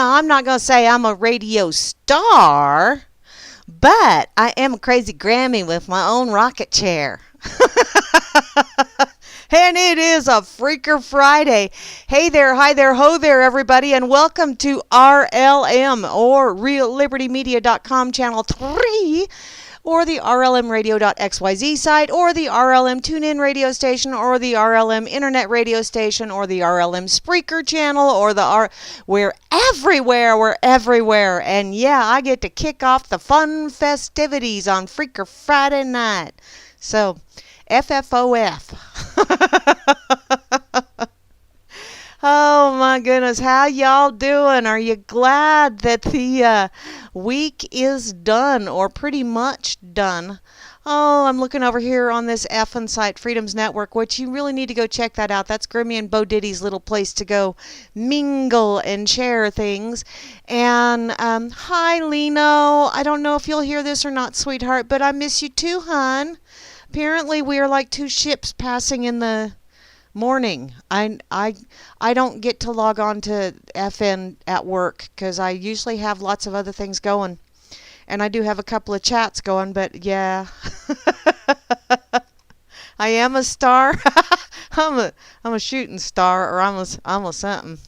Now, I'm not going to say I'm a radio star, but I am a crazy Grammy with my own rocket chair. And it is a Freaker Friday. Hey there, hi there, ho there, everybody, and welcome to RLM, or RealLibertyMedia.com Channel 3, or the RLMradio.xyz site, or the RLM TuneIn radio station, or the RLM Internet radio station, or the RLM Spreaker channel, or we're everywhere. And yeah, I get to kick off the fun festivities on Freeker Friday Night. So, FFOF. Oh my goodness, how y'all doing? Are you glad that the week is done, or pretty much done? Oh, I'm looking over here on this effing site, Freedom's Network, which you really need to go check that out. That's Grammy and Bo Diddy's little place to go mingle and share things. And hi, Lino. I don't know if you'll hear this or not, sweetheart, but I miss you too, hon. Apparently, we are like two ships passing in the morning. I don't get to log on to FN at work because I usually have lots of other things going, and I do have a couple of chats going. But yeah, I am a star. I'm a shooting star, or I'm a something.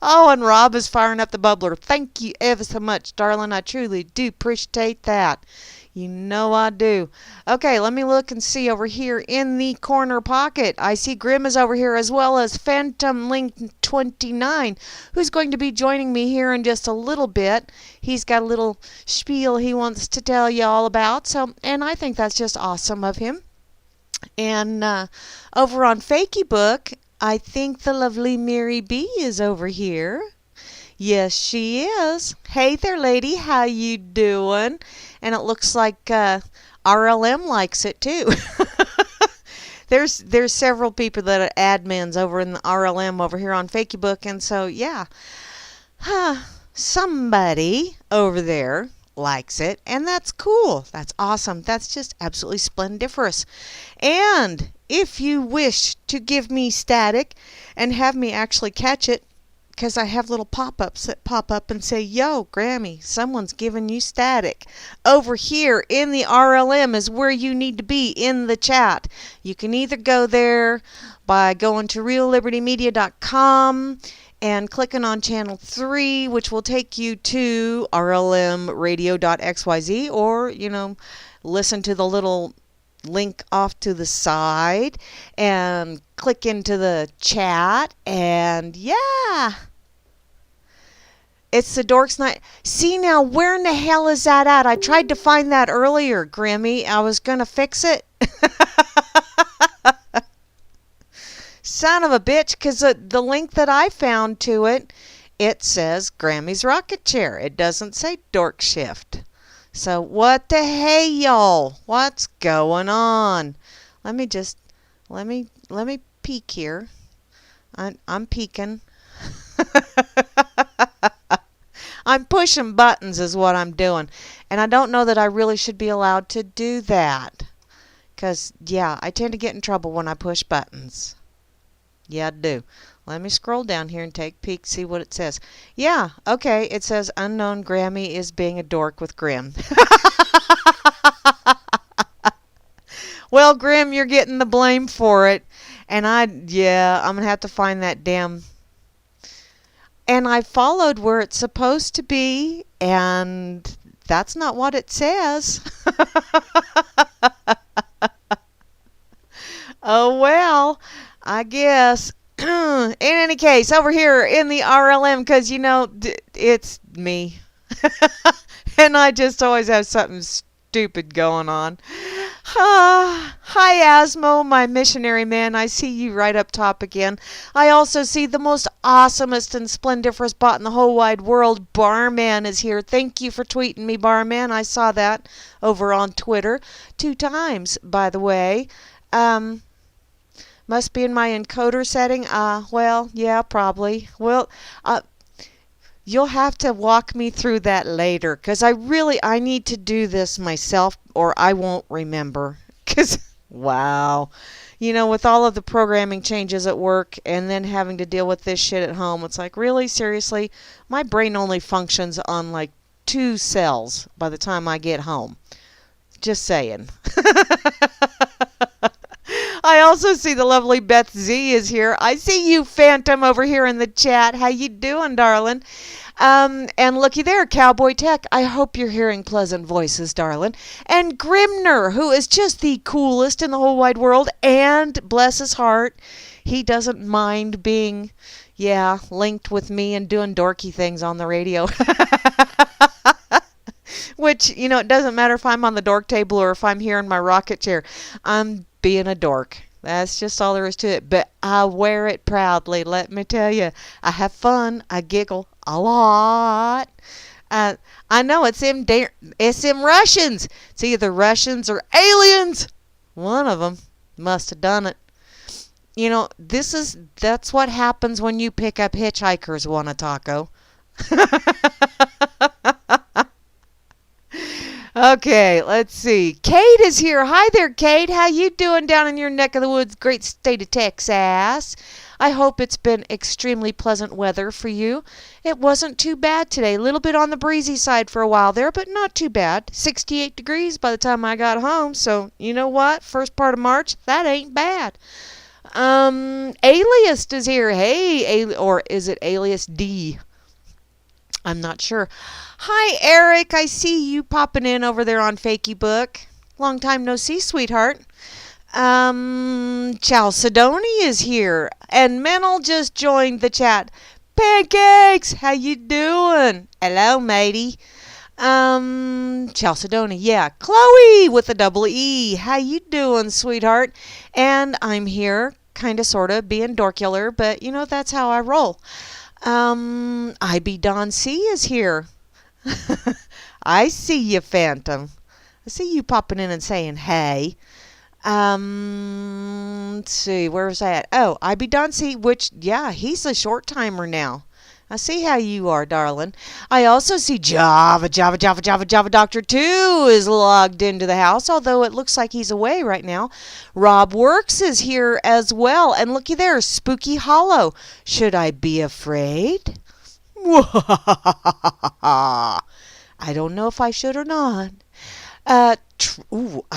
Oh, and Rob is firing up the bubbler. Thank you ever so much, darling. I truly do appreciate that. You know I do. Okay, let me look and see over here in the corner pocket. I see Grim is over here, as well as Phantom Link 29, who's going to be joining me here in just a little bit. He's got a little spiel he wants to tell you all about. And I think that's just awesome of him. And over on Fakey Book, I think the lovely Mary B is over here. Yes, she is. Hey there, lady. How you doing? And it looks like RLM likes it too. There's several people that are admins over in the RLM over here on Fakey Book, and so yeah, somebody over there likes it, and that's cool. That's awesome. That's just absolutely splendiferous. And if you wish to give me static and have me actually catch it, because I have little pop-ups that pop up and say, yo, Grammy, someone's giving you static. Over here in the RLM is where you need to be in the chat. You can either go there by going to RealLibertyMedia.com and clicking on Channel 3, which will take you to RLMradio.xyz, or, listen to the little link off to the side and click into the chat, and yeah, it's the Dorks Night. See, now, where in the hell is that at? I tried to find that earlier, Grammy. I was gonna fix it. Son of a bitch, because the link that I found to it, it says Grammy's Rocket Chair. It doesn't say Dork Shift. So what the hey, y'all? What's going on? Let me peek here. I'm peeking. I'm pushing buttons is what I'm doing. And I don't know that I really should be allowed to do that. Because, yeah, I tend to get in trouble when I push buttons. Yeah, I do. Let me scroll down here and take a peek, see what it says. Yeah, okay, it says unknown Grammy is being a dork with Grim. Well, Grim, you're getting the blame for it. And I'm going to have to find that damn... And I followed where it's supposed to be, and that's not what it says. Oh, well, I guess. In any case, over here in the RLM, because, it's me. And I just always have something stupid going on. Hi, Asmo, my missionary man. I see you right up top again. I also see the most awesomest and splendiferous bot in the whole wide world. Barman is here. Thank you for tweeting me, Barman. I saw that over on Twitter 2 times, by the way. Must be in my encoder setting. Well, yeah, probably. Well, you'll have to walk me through that later, because I need to do this myself, or I won't remember. Because, wow. with all of the programming changes at work and then having to deal with this shit at home, it's like, really? Seriously? My brain only functions on like 2 cells by the time I get home. Just saying. I also see the lovely Beth Z is here. I see you, Phantom, over here in the chat. How you doing, darling? And looky there, Cowboy Tech. I hope you're hearing pleasant voices, darling. And Grimner, who is just the coolest in the whole wide world. And bless his heart, he doesn't mind being, linked with me and doing dorky things on the radio. Which, it doesn't matter if I'm on the dork table or if I'm here in my rocket chair. I'm being a dork. That's just all there is to it. But I wear it proudly, let me tell you. I have fun. I giggle a lot. I know it's them Russians. It's either Russians or aliens. One of them must have done it. That's what happens when you pick up hitchhikers want a taco. Okay, let's see. Kate is here. Hi there, Kate. How you doing down in your neck of the woods, great state of Texas? I hope it's been extremely pleasant weather for you. It wasn't too bad today. A little bit on the breezy side for a while there, but not too bad. 68 degrees by the time I got home, so you know what? First part of March, that ain't bad. Alias is here. Hey, or is it Alias D? I'm not sure. Hi, Eric. I see you popping in over there on Fakey Book. Long time no see, sweetheart. Chalcedony is here. And Menel just joined the chat. Pancakes! How you doing? Hello, matey. Chalcedony, yeah. Chloe with a double E. How you doing, sweetheart? And I'm here, kind of, sort of, being dorkular, but, that's how I roll. IB Don C is here. I see you, Phantom. I see you popping in and saying, hey. Let's see, where's that? Oh, IB Don C, which, he's a short timer now. I see how you are, darling. I also see Java Doctor 2 is logged into the house, although it looks like he's away right now. Rob Works is here as well. And looky there, Spooky Hollow. Should I be afraid? I don't know if I should or not. I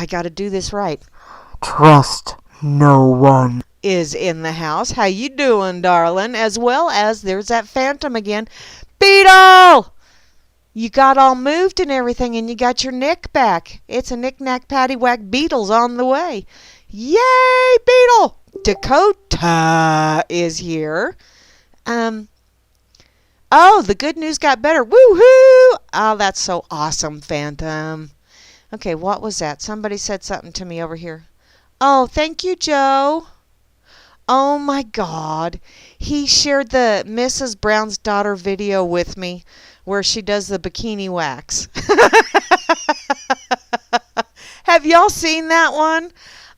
gotta do this right. Trust no one is in the house. How you doing, darling? As well as there's that Phantom again. Beetle! You got all moved and everything, and you got your nick back. It's a knick-knack, paddywhack Beetle's on the way. Yay, Beetle! Dakota is here. Oh, the good news got better. Woohoo! Oh, that's so awesome, Phantom. Okay, what was that? Somebody said something to me over here. Oh, thank you, Joe. Oh, my God. He shared the Mrs. Brown's Daughter video with me where she does the bikini wax. Have y'all seen that one?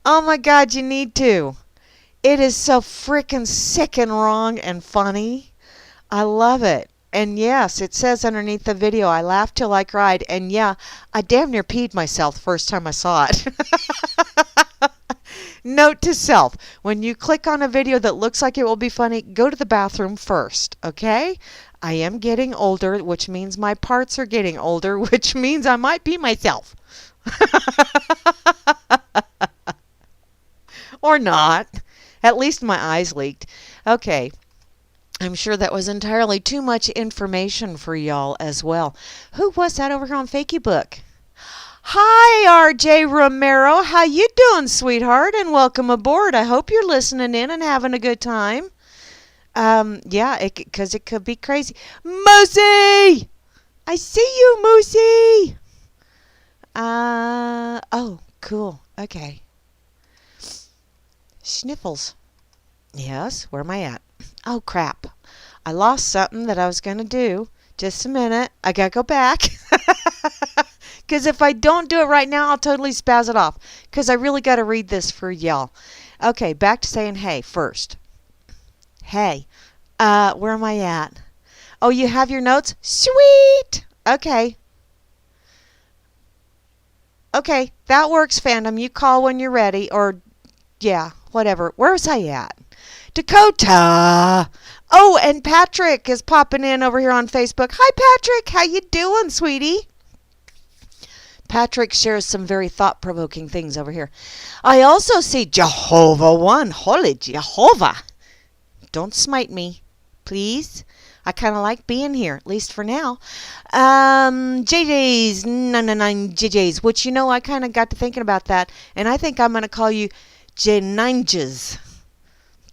Oh, my God, you need to. It is so frickin' sick and wrong and funny. I love it. And yes, it says underneath the video, I laughed till I cried. And yeah, I damn near peed myself the first time I saw it. Note to self, when you click on a video that looks like it will be funny, go to the bathroom first, okay? I am getting older, which means my parts are getting older, which means I might pee myself. Or not. At least my eyes leaked. Okay. I'm sure that was entirely too much information for y'all as well. Who was that over here on Fakey Book? Hi, RJ Romero. How you doing, sweetheart? And welcome aboard. I hope you're listening in and having a good time. Because it could be crazy. Moosey! I see you, Moosey! Oh, cool. Okay. Sniffles. Yes, where am I at? Oh, crap. I lost something that I was going to do. Just a minute. I got to go back. Because if I don't do it right now, I'll totally spaz it off. Because I really got to read this for y'all. Okay, back to saying hey first. Hey. Where am I at? Oh, you have your notes? Sweet! Okay. Okay, that works, Phantom. You call when you're ready. Or, yeah, whatever. Where's I at? Dakota. Oh, and Patrick is popping in over here on Facebook. Hi, Patrick. How you doing, sweetie? Patrick shares some very thought-provoking things over here. I also see Jehovah One. Holy Jehovah. Don't smite me, please. I kind of like being here, at least for now. JJ's, 999 JJ's, which, you know, I kind of got to thinking about that, and I think I'm going to call you J9jas.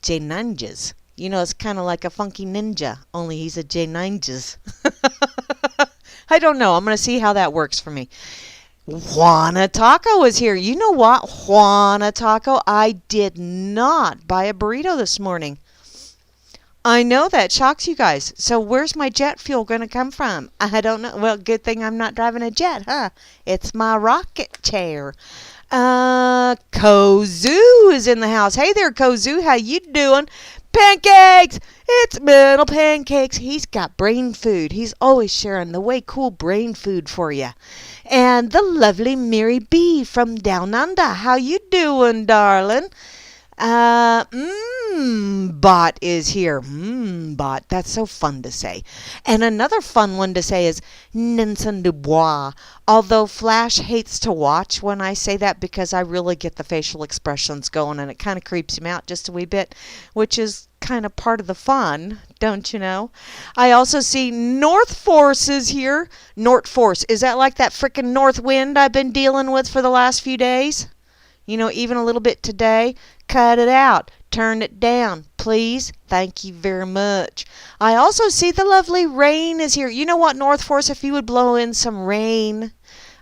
J9jas. You know, it's kind of like a funky ninja, only he's a J9jas. I don't know. I'm going to see how that works for me. Juana Taco is here. You know what, Juana Taco? I did not buy a burrito this morning. I know that shocks you guys. So where's my jet fuel going to come from? I don't know. Well, good thing I'm not driving a jet, huh? It's my rocket chair. Kozu is in the house. Hey there, Kozu. How you doing? Pancakes! It's Metal Pancakes. He's got brain food. He's always sharing the way cool brain food for you. And the lovely Mary B from Down Under. How you doing, darling? Bot is here. Bot. That's so fun to say. And another fun one to say is Nelson Dubois. Although Flash hates to watch when I say that because I really get the facial expressions going and it kind of creeps him out just a wee bit, which is kind of part of the fun, don't you know? I also see North Force is here. North Force. Is that like that frickin' north wind I've been dealing with for the last few days? You know, even a little bit today. Cut it out. Turn it down, please. Thank you very much. I also see the lovely Rain is here. You know what, North Force, if you would blow in some rain,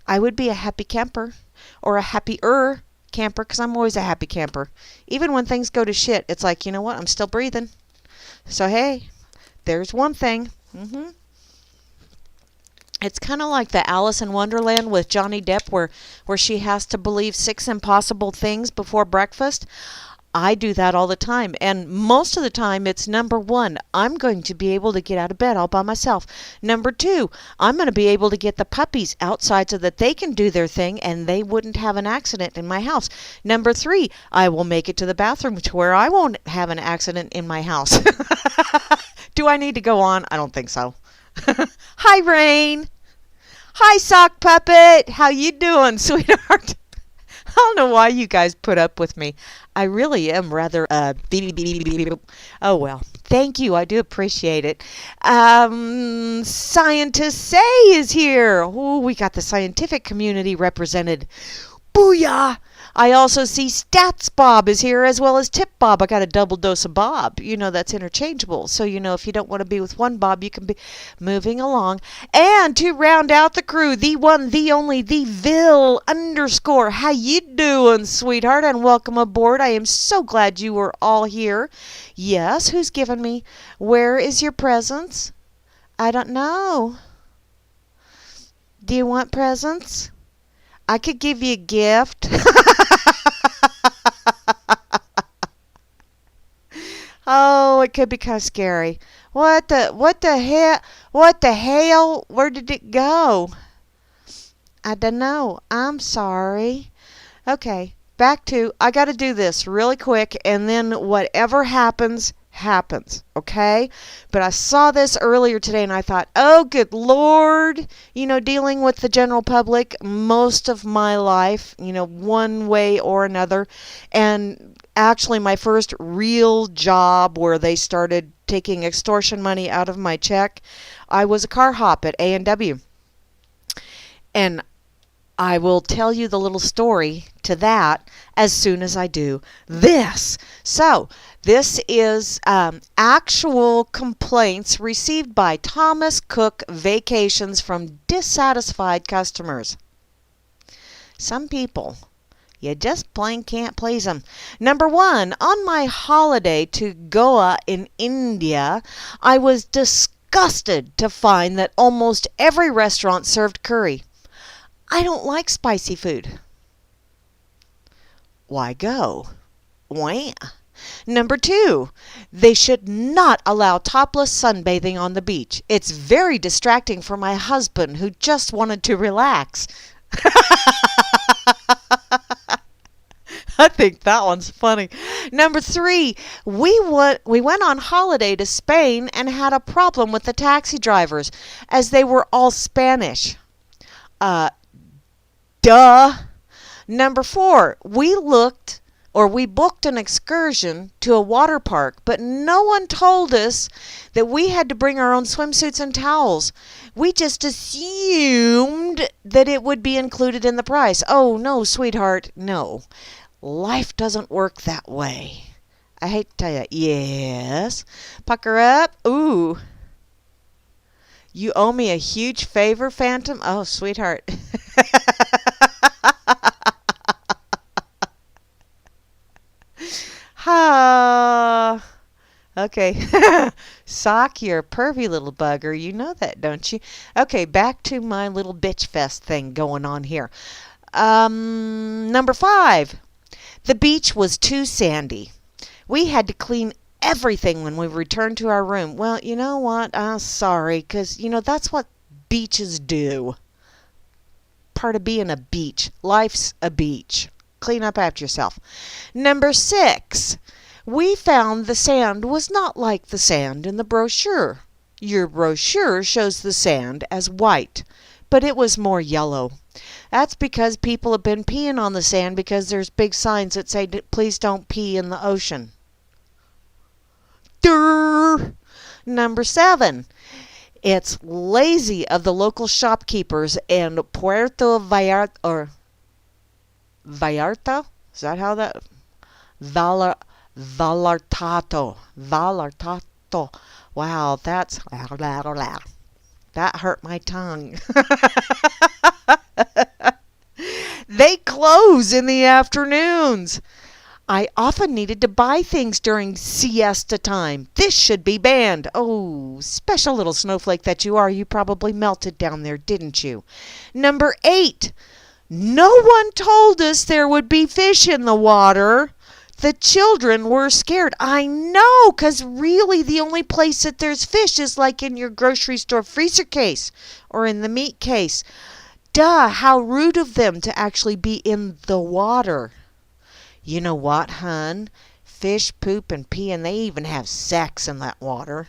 I would be a happy camper. Or a happier camper, because I'm always a happy camper. Even when things go to shit, it's like, you know what, I'm still breathing. So, hey, there's one thing. It's kind of like the Alice in Wonderland with Johnny Depp where she has to believe 6 impossible things before breakfast. I do that all the time. And most of the time it's number 1, I'm going to be able to get out of bed all by myself. Number 2, I'm going to be able to get the puppies outside so that they can do their thing and they wouldn't have an accident in my house. Number 3, I will make it to the bathroom to where I won't have an accident in my house. Do I need to go on? I don't think so. Hi, Rain. Hi, Sock Puppet. How you doing, sweetheart? I don't know why you guys put up with me. I really am rather, oh, well. Thank you. I do appreciate it. Scientist Say is here. Oh, we got the scientific community represented. Booyah! I also see Stats Bob is here as well as Tip Bob. I got a double dose of Bob. You know, that's interchangeable. So, you know, if you don't want to be with one Bob, you can be moving along. And to round out the crew, the one, the only, the Vil _ How you doing, sweetheart? And welcome aboard. I am so glad you were all here. Yes, who's given me? Where is your presents? I don't know. Do you want presents? I could give you a gift. Oh, it could be kind of scary. What the hell? What the hell? Where did it go? I don't know. I'm sorry. Okay, back to, I got to do this really quick, and then whatever happens, happens, okay? But I saw this earlier today and I thought, oh, good Lord, you know, dealing with the general public most of my life, you know, one way or another. And actually my first real job where they started taking extortion money out of my check, I was a car hop at A&W. And I will tell you the little story to that as soon as I do this. So, this is actual complaints received by Thomas Cook Vacations from dissatisfied customers. Some people, you just plain can't please them. Number 1, on my holiday to Goa in India, I was disgusted to find that almost every restaurant served curry. I don't like spicy food. Why go? Wah. Number 2, they should not allow topless sunbathing on the beach. It's very distracting for my husband who just wanted to relax. I think that one's funny. Number 3, we went on holiday to Spain and had a problem with the taxi drivers as they were all Spanish. Uh, duh. Number 4, we booked an excursion to a water park, but no one told us that we had to bring our own swimsuits and towels. We just assumed that it would be included in the price. Oh, no, sweetheart, no. Life doesn't work that way. I hate to tell you. Yes. Pucker up. Ooh. You owe me a huge favor, Phantom? Oh, sweetheart. Ha. Okay. Sock, you're a pervy little bugger. You know that, don't you? Okay, back to my little bitch fest thing going on here. Number 5. The beach was too sandy. We had to clean everything when we returned to our room. Well, you know what? Sorry, because, that's what beaches do. Part of being a beach. Life's a beach. Clean up after yourself. Number 6. We found the sand was not like the sand in the brochure. Your brochure shows the sand as white, but it was more yellow. That's because people have been peeing on the sand because there's big signs that say, please don't pee in the ocean. Durr. Number 7. It's lazy of the local shopkeepers in Puerto Vallarta, or Vallarta? Is that how that? Vallartato. Wow, that hurt my tongue. They close in the afternoons. I often needed to buy things during siesta time. This should be banned. Oh, special little snowflake that you are. You probably melted down there, didn't you? Number 8. No one told us there would be fish in the water. The children were scared. I know, because really the only place that there's fish is like in your grocery store freezer case or in the meat case. Duh, how rude of them to actually be in the water. You know what, hun? Fish poop and pee, and they even have sex in that water.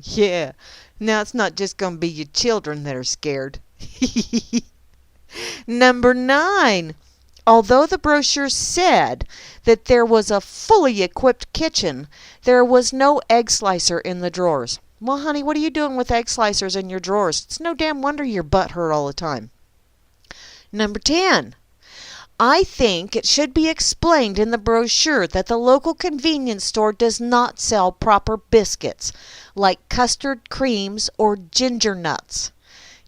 Yeah, now it's not just going to be your children that are scared. Number 9. Although the brochure said that there was a fully equipped kitchen, there was no egg slicer in the drawers. Well, honey, what are you doing with egg slicers in your drawers? It's no damn wonder your butt hurt all the time. Number 10. I think it should be explained in the brochure that the local convenience store does not sell proper biscuits, like custard creams or ginger nuts.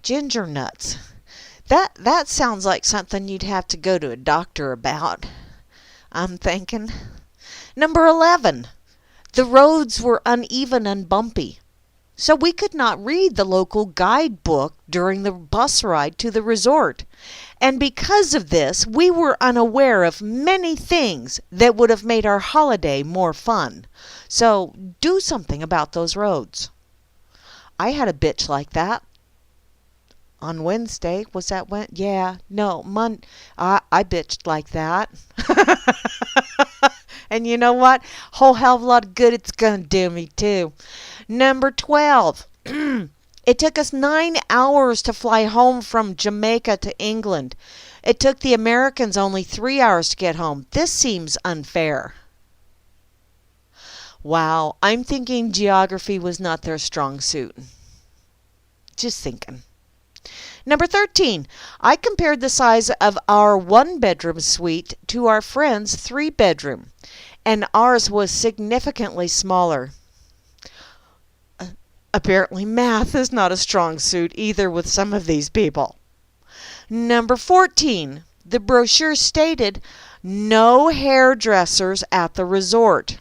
Ginger nuts. That sounds like something you'd have to go to a doctor about, I'm thinking. Number 11. The roads were uneven and bumpy, so we could not read the local guidebook during the bus ride to the resort. And because of this, we were unaware of many things that would have made our holiday more fun. So do something about those roads. I had a bitch like that. On Wednesday, was that when? Yeah, no, I bitched like that. And you know what? Whole hell of a lot of good it's going to do me too. Number 12. It took us 9 hours to fly home from Jamaica to England. It took the Americans only 3 hours to get home. This seems unfair. Wow, I'm thinking geography was not their strong suit. Just thinking. Number 13. I compared the size of our 1-bedroom suite to our friend's 3-bedroom, and ours was significantly smaller. Apparently math is not a strong suit either with some of these people. Number 14. The brochure stated, no hairdressers at the resort.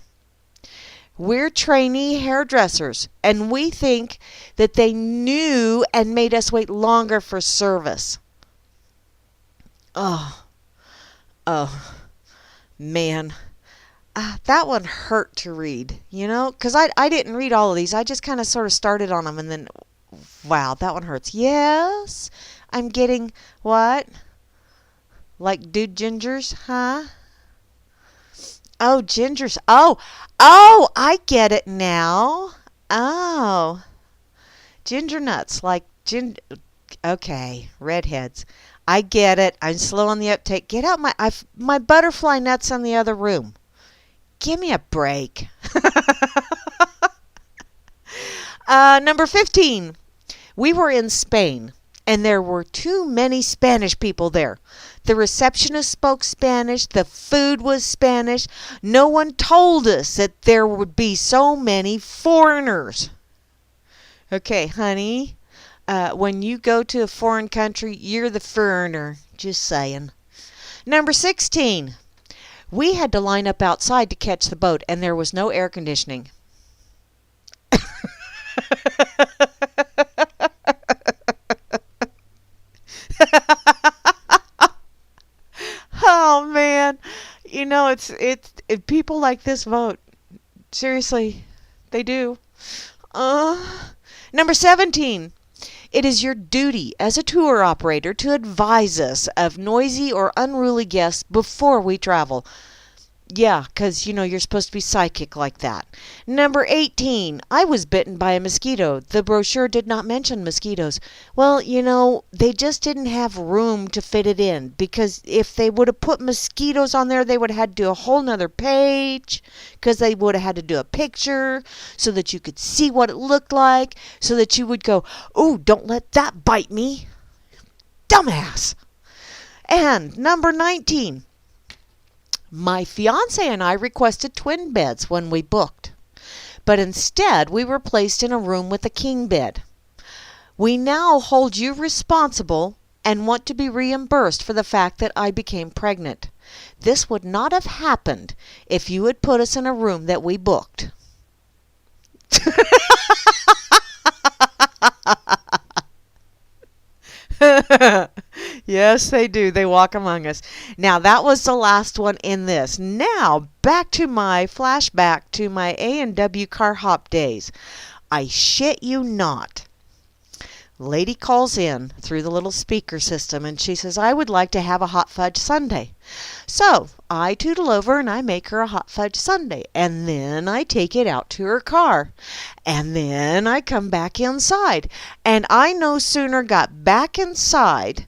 We're trainee hairdressers, and we think that they knew and made us wait longer for service. Oh, man. That one hurt to read, because I didn't read all of these. I just kind of sort of started on them, and then, wow, that one hurts. Yes, I'm getting, what? Like dude gingers, huh? Oh, gingers. Oh, I get it now. Oh, ginger nuts, like ginger. Okay, redheads. I get it. I'm slow on the uptake. Get out my butterfly nuts in the other room. Give me a break. Number 15. We were in Spain, and there were too many Spanish people there. The receptionist spoke Spanish. The food was Spanish. No one told us that there would be so many foreigners. Okay, honey, when you go to a foreign country, you're the foreigner. Just saying. Number 16. We had to line up outside to catch the boat, and there was no air conditioning. Oh man, it's people like this vote. Seriously, they do. Number 17. It is your duty as a tour operator to advise us of noisy or unruly guests before we travel. Yeah, 'cause you're supposed to be psychic like that. Number 18. I was bitten by a mosquito. The brochure did not mention mosquitoes. Well, they just didn't have room to fit it in, because if they would have put mosquitoes on there, they would have had to do a whole nother page, because they would have had to do a picture so that you could see what it looked like, so that you would go, "Ooh, don't let that bite me." Dumbass. And number 19. My fiance and I requested twin beds when we booked, but instead we were placed in a room with a king bed. We now hold you responsible and want to be reimbursed for the fact that I became pregnant. This would not have happened if you had put us in a room that we booked. Yes, they do. They walk among us. Now, that was the last one in this. Now, back to my flashback to my A&W car hop days. I shit you not. Lady calls in through the little speaker system, and she says, "I would like to have a hot fudge sundae." So I tootle over and I make her a hot fudge sundae, and then I take it out to her car, and then I come back inside, and I no sooner got back inside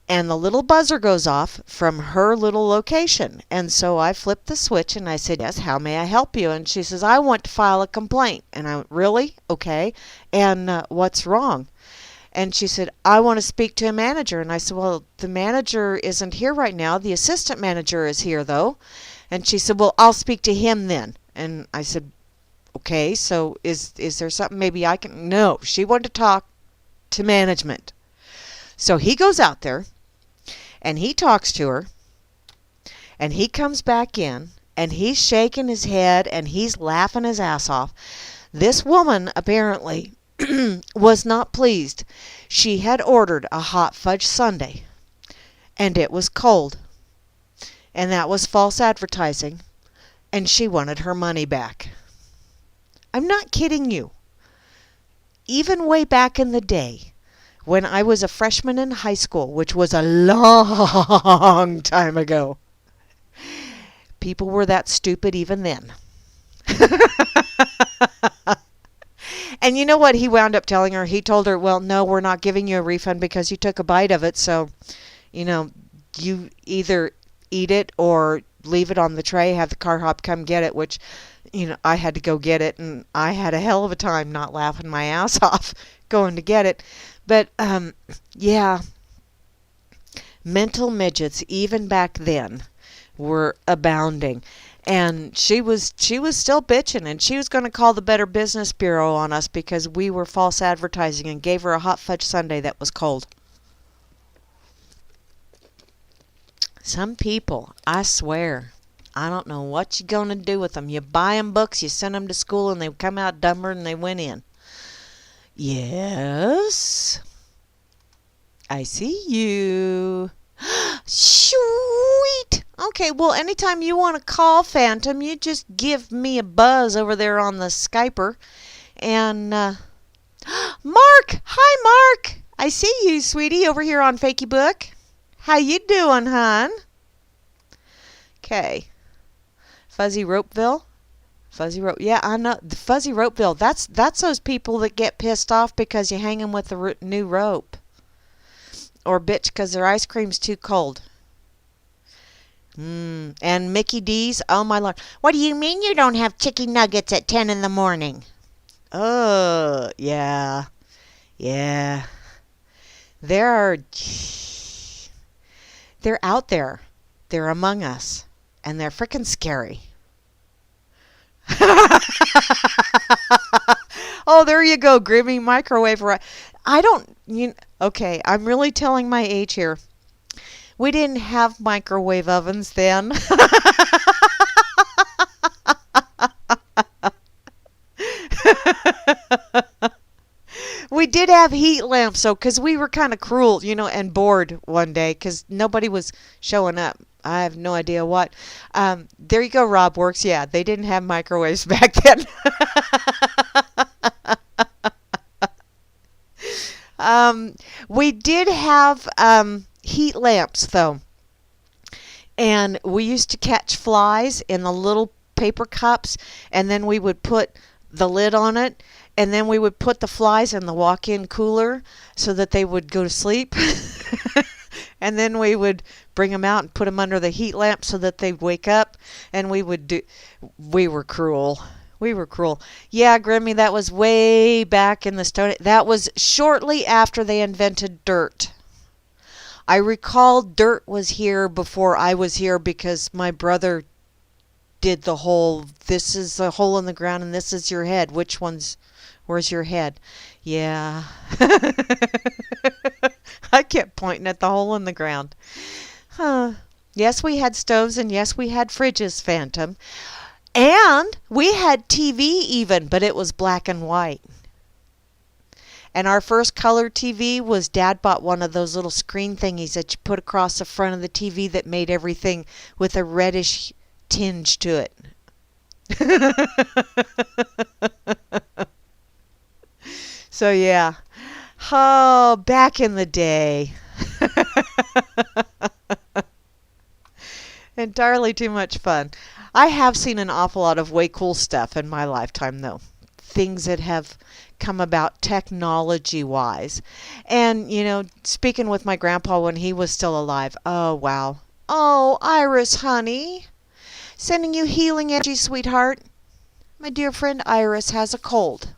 and the little buzzer goes off from her little location. And so I flipped the switch and I said, "Yes, how may I help you?" And she says, "I want to file a complaint." And I went, "Really? Okay. And what's wrong?" And she said, "I want to speak to a manager." And I said, "Well, the manager isn't here right now. The assistant manager is here, though." And she said, "Well, I'll speak to him then." And I said, "Okay, so is there something maybe I can..." No, she wanted to talk to management. So he goes out there, and he talks to her, and he comes back in, and he's shaking his head, and he's laughing his ass off. This woman, apparently, was not pleased. She had ordered a hot fudge sundae, and it was cold. And that was false advertising, and she wanted her money back. I'm not kidding you. Even way back in the day, when I was a freshman in high school, which was a long time ago, people were that stupid even then. And you know what he wound up telling her? He told her, "Well, no, we're not giving you a refund because you took a bite of it. So, you either eat it or leave it on the tray, have the car hop come get it," which, I had to go get it, and I had a hell of a time not laughing my ass off going to get it. But, yeah, mental midgets, even back then, were abounding. And she was still bitching, and she was going to call the Better Business Bureau on us because we were false advertising and gave her a hot fudge sundae that was cold. Some people, I swear, I don't know what you're going to do with them. You buy them books, you send them to school, and they come out dumber than they went in. Yes, I see you. Sweet. Okay, well, anytime you want to call Phantom, you just give me a buzz over there on the Skyper. And, Mark! Hi, Mark! I see you, sweetie, over here on Fakey Book. How you doing, hon? Okay. Fuzzy Ropeville? Fuzzy Rope. Yeah, I know. The Fuzzy Ropeville. That's those people that get pissed off because you hang them with the new rope. Or bitch because their ice cream's too cold. And Mickey D's. Oh, my Lord. What do you mean you don't have chicken nuggets at 10 in the morning? Oh, yeah. Yeah. They're out there. They're among us. And they're frickin' scary. Oh, there you go, Grimmy. Microwave. Okay, I'm really telling my age here. We didn't have microwave ovens then. We did have heat lamps, though, because we were kind of cruel, and bored one day because nobody was showing up. I have no idea what. There you go, Rob Works. Yeah, they didn't have microwaves back then. We did have heat lamps, though. And we used to catch flies in the little paper cups, and then we would put the lid on it, and then we would put the flies in the walk-in cooler so that they would go to sleep. And then we would bring them out and put them under the heat lamp so that they'd wake up, and we were cruel. We were cruel. Yeah, Grimmy, that was way back in the Stone. That was shortly after they invented dirt. I recall dirt was here before I was here because my brother did the whole, this is a hole in the ground and this is your head. Where's your head? Yeah. I kept pointing at the hole in the ground. Yes, we had stoves, and yes, we had fridges, Phantom. And we had TV even, but it was black and white. And our first color TV was Dad bought one of those little screen thingies that you put across the front of the TV that made everything with a reddish tinge to it. So yeah. Oh, back in the day. Entirely too much fun. I have seen an awful lot of way cool stuff in my lifetime, though. Things that have come about technology-wise. And, speaking with my grandpa when he was still alive. Oh, wow. Oh, Iris, honey. Sending you healing energy, sweetheart. My dear friend Iris has a cold.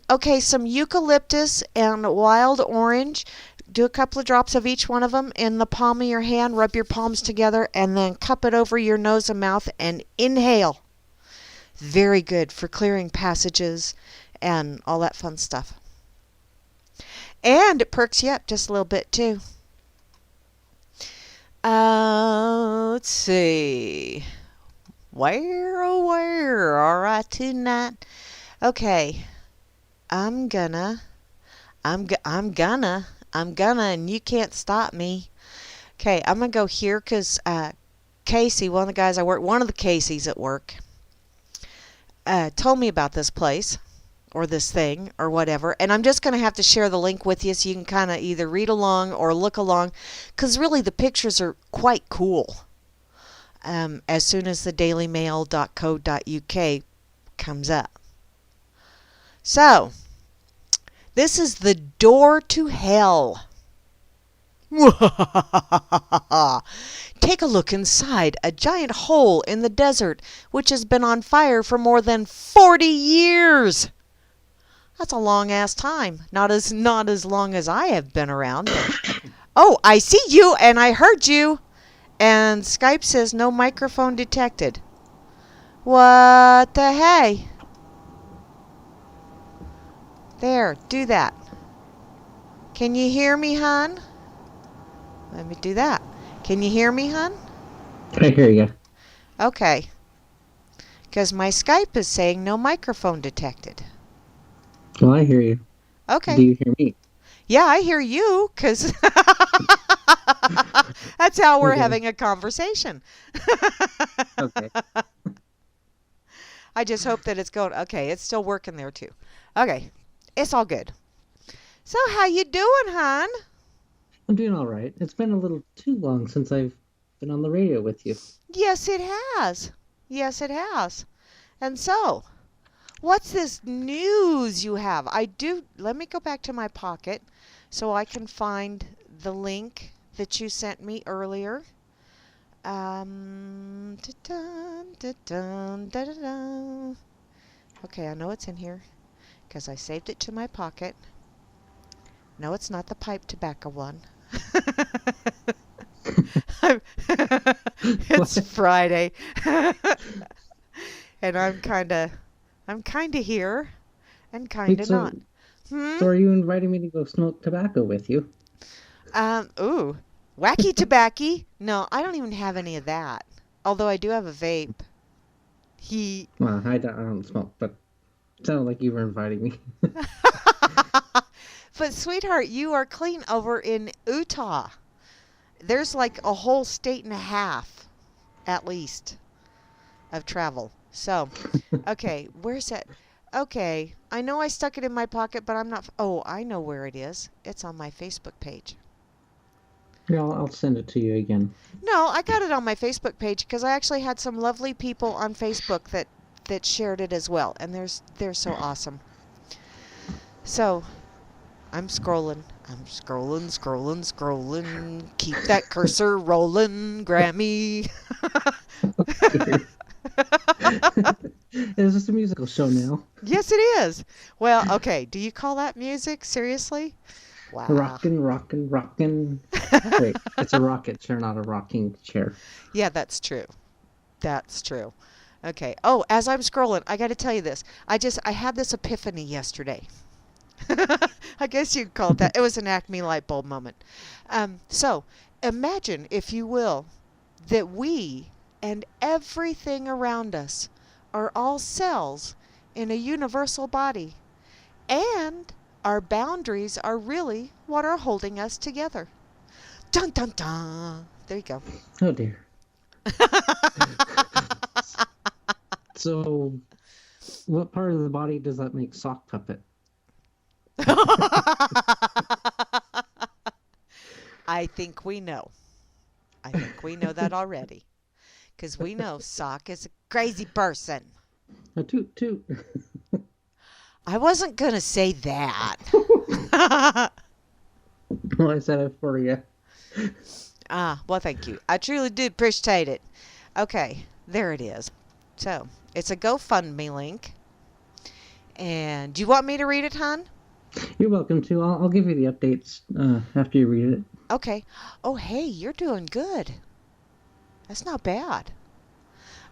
Okay, some eucalyptus and wild orange. Do a couple of drops of each one of them in the palm of your hand. Rub your palms together and then cup it over your nose and mouth and inhale. Very good for clearing passages and all that fun stuff. And it perks you up just a little bit too. Let's see. Where, oh where are I tonight? Okay. I'm gonna, and you can't stop me. Okay, I'm gonna go here because Casey, one of the guys I work, one of the Caseys at work, told me about this place or this thing or whatever, and I'm just gonna have to share the link with you so you can kind of either read along or look along, because really the pictures are quite cool. As soon as the dailymail.co.uk comes up. So, this is the door to hell. Take a look inside a giant hole in the desert which has been on fire for more than 40 years. That's a long ass time. Not as long as I have been around. Oh, I see you and I heard you. And Skype says no microphone detected. What the hey? There, do that. Can you hear me, hon? Let me do that. Can you hear me, hon? I hear you. Okay. Because my Skype is saying no microphone detected. Well, I hear you. Okay. Do you hear me? Yeah, I hear you, because that's how we're having a conversation. Okay. I just hope that it's going. Okay, it's still working there, too. Okay. It's all good. So how you doing, hon? I'm doing all right. It's been a little too long since I've been on the radio with you. Yes, it has. Yes, it has. And so, what's this news you have? Let me go back to my pocket so I can find the link that you sent me earlier. Da-dun, da-dun, da-da-dun. Okay, I know it's in here because I saved it to my pocket. No, it's not the pipe tobacco one. It's What? Friday. And I'm kinda here and Wait, kinda so not. Hmm? so are you inviting me to go smoke tobacco with you? Ooh. Wacky tobacco? No, I don't even have any of that. Although I do have a vape. He Well, I don't smoke, but it sounded like you were inviting me. But sweetheart, you are clean over in Utah. There's like a whole state and a half, at least, of travel. So, okay, where's that? Okay, I know I stuck it in my pocket, but I'm not. Oh, I know where it is. It's on my Facebook page. Yeah, I'll send it to you again. No, I got it on my Facebook page because I actually had some lovely people on Facebook that shared it as well, and they're so awesome. So, I'm scrolling. I'm scrolling, scrolling, scrolling. Keep that cursor rolling, Grammy. Okay. Is this a musical show now? Yes, it is. Well, okay. Do you call that music? Seriously? Wow. Rockin', rockin', rockin'. Wait, it's a rocket chair, not a rocking chair. Yeah, that's true. That's true. Okay. Oh, as I'm scrolling, I got to tell you this. I had this epiphany yesterday. I guess you'd call it that. It was an Acme light bulb moment. So imagine, if you will, that we and everything around us are all cells in a universal body, and our boundaries are really what are holding us together. Dun dun dun. There you go. Oh dear. So, what part of the body does that make sock puppet? I think we know. I think we know that already. Because we know Sock is a crazy person. A toot toot. I wasn't going to say that. Well, I said it for you. Well, thank you. I truly do appreciate it. Okay, there it is. So, it's a GoFundMe link. And do you want me to read it, hon? You're welcome to. I'll give you the updates after you read it. Okay. Oh, hey, you're doing good. That's not bad.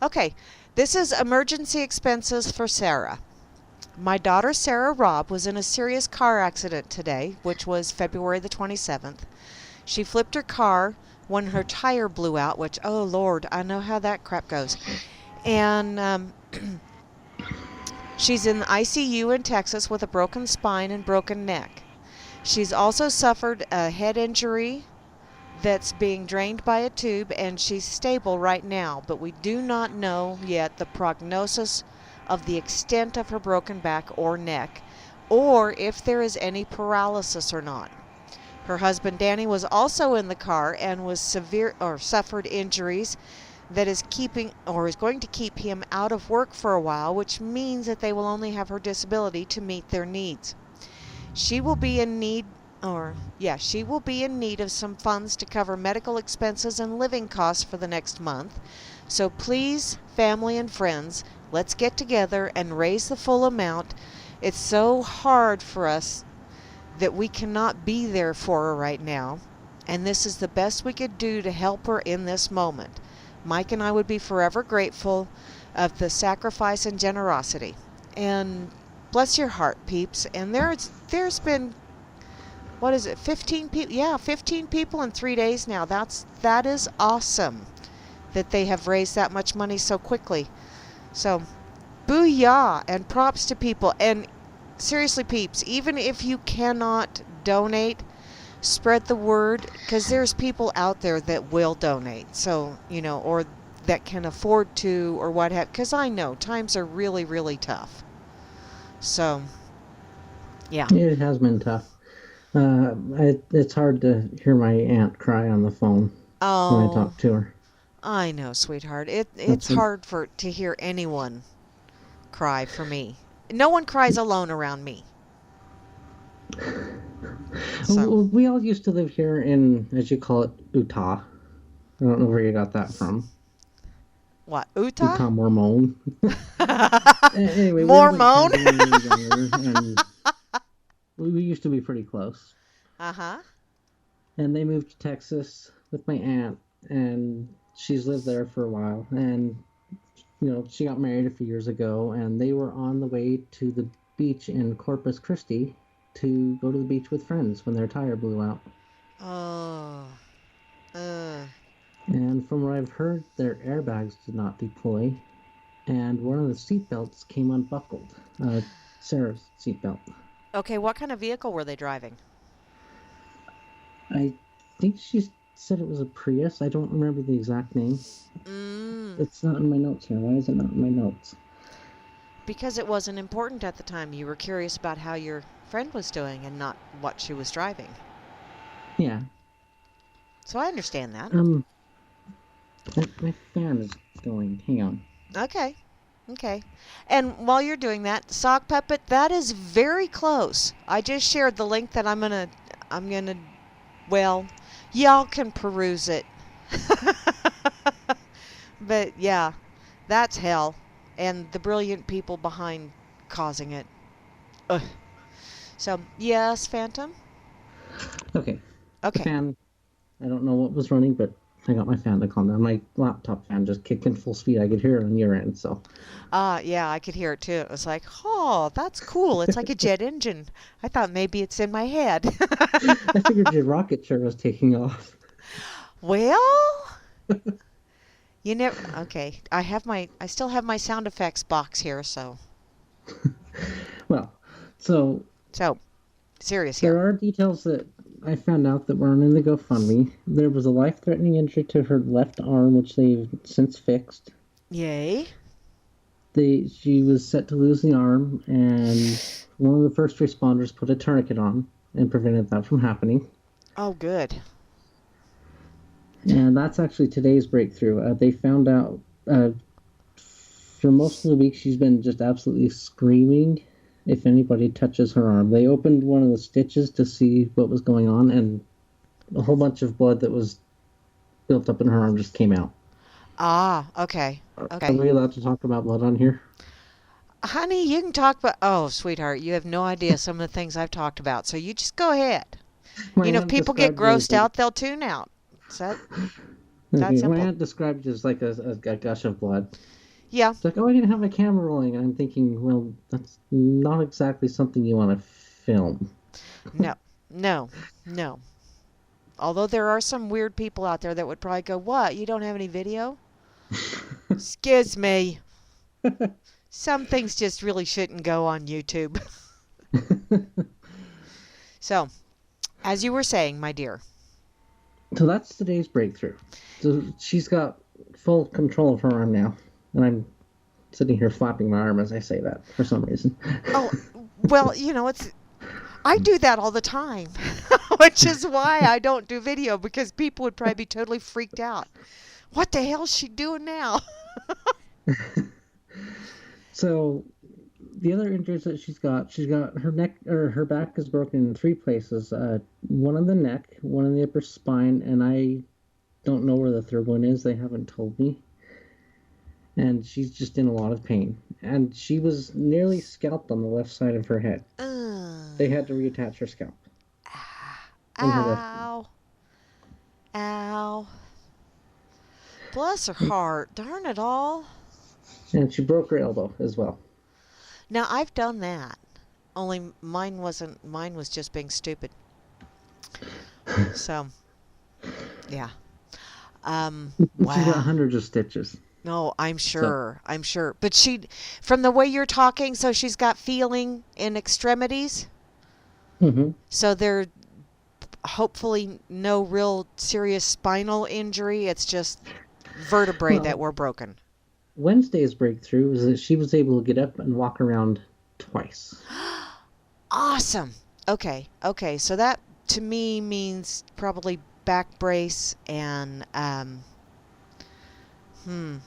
Okay, this is emergency expenses for Sarah. My daughter Sarah Robb was in a serious car accident today, which was February the 27th. She flipped her car when her tire blew out, which, oh Lord, I know how that crap goes. And she's in the ICU in Texas with a broken spine and broken neck. She's also suffered a head injury that's being drained by a tube, and she's stable right now, but we do not know yet the prognosis of the extent of her broken back or neck, or if there is any paralysis or not. Her husband Danny was also in the car and was suffered injuries that is going to keep him out of work for a while, which means that they will only have her disability to meet their needs. She will be in need of some funds to cover medical expenses and living costs for the next month. So please, family and friends, let's get together and raise the full amount. It's so hard for us that we cannot be there for her right now, and this is the best we could do to help her in this moment. Mike and I would be forever grateful of the sacrifice and generosity. And bless your heart, peeps. And there's been, what is it, 15 people? Yeah, 15 people in 3 days now. That is awesome that they have raised that much money so quickly. So, booyah, and props to people. And seriously, peeps, even if you cannot donate, spread the word, because there's people out there that will donate. So, or that can afford to, or what have, because I know times are really, really tough. So, yeah. It has been tough. It's hard to hear my aunt cry on the phone when I Oh, talk to her. I know, sweetheart. It's That's a, hard to hear anyone cry for me. No one cries alone around me. So, well, we all used to live here in, as you call it, Utah. I don't know where you got that from. what, Utah? Utah Mormon. Anyway, we all went Mormon? camping when we were younger, and we used to be pretty close. Uh-huh. And they moved to Texas with my aunt, and she's lived there for a while. And she got married a few years ago, and they were on the way to the beach in Corpus Christi to go to the beach with friends when their tire blew out. Oh. Uh. And from what I've heard, their airbags did not deploy, and one of the seatbelts came unbuckled. Sarah's seatbelt. Okay, what kind of vehicle were they driving? I think she said it was a Prius. I don't remember the exact name. It's not in my notes here. Why is it not in my notes? Because it wasn't important at the time. You were curious about how your friend was doing and not what she was driving. Yeah. So I understand that. My fan is going. Hang on. Okay. And while you're doing that, Sock Puppet, that is very close. I just shared the link that I'm gonna, well, y'all can peruse it. But yeah, that's hell. And the brilliant people behind causing it. Ugh. So, yes, Phantom? Okay. The Okay. fan, I don't know what was running, but I got my fan to calm down. My laptop fan just kicked in full speed. I could hear it on your end, so. Yeah, I could hear it too. It was like, oh, that's cool. It's like a jet engine. I thought maybe it's in my head. I figured your rocket chair was taking off. Well, you never. Okay, I still have my sound effects box here, so. Well, so Serious here. there are details that I found out that weren't in the GoFundMe. There was a life-threatening injury to her left arm, which they've since fixed. Yay. She was set to lose the arm, and one of the first responders put a tourniquet on and prevented that from happening. Oh, good. And that's actually today's breakthrough. They found out for most of the week she's been just absolutely screaming if anybody touches her arm. They opened one of the stitches to see what was going on, and a whole bunch of blood that was built up in her arm just came out. Ah, okay. Are we allowed to talk about blood on here? Honey, you can talk about. Oh, sweetheart, you have no idea some of the things I've talked about, so you just go ahead. If people get grossed out, they'll tune out. Is that simple? My aunt described it as like a gush of blood. Yeah. It's like, oh, I didn't have a camera rolling. And I'm thinking, well, that's not exactly something you want to film. No. Although there are some weird people out there that would probably go, what, you don't have any video? Excuse me. Some things just really shouldn't go on YouTube. So, as you were saying, my dear. So that's today's breakthrough. So she's got full control of her arm now. And I'm sitting here flapping my arm as I say that for some reason. Oh, well, I do that all the time, which is why I don't do video, because people would probably be totally freaked out. What the hell is she doing now? So the other injuries that she's got her neck or her back is broken in 3 places. One in the neck, one in the upper spine, and I don't know where the third one is. They haven't told me. And she's just in a lot of pain. And she was nearly scalped on the left side of her head. They had to reattach her scalp. Ow. Ow. Bless her heart. Darn it all. And she broke her elbow as well. Now, I've done that. Only mine wasn't. Mine was just being stupid. So, yeah. Wow. She's got hundreds of stitches. No, I'm sure. I'm sure. But from the way you're talking, so she's got feeling in extremities. Mm-hmm. So there, hopefully, no real serious spinal injury. It's just vertebrae that were broken. Wednesday's breakthrough is that she was able to get up and walk around twice. Awesome. Okay. So that to me means probably back brace and Hmm.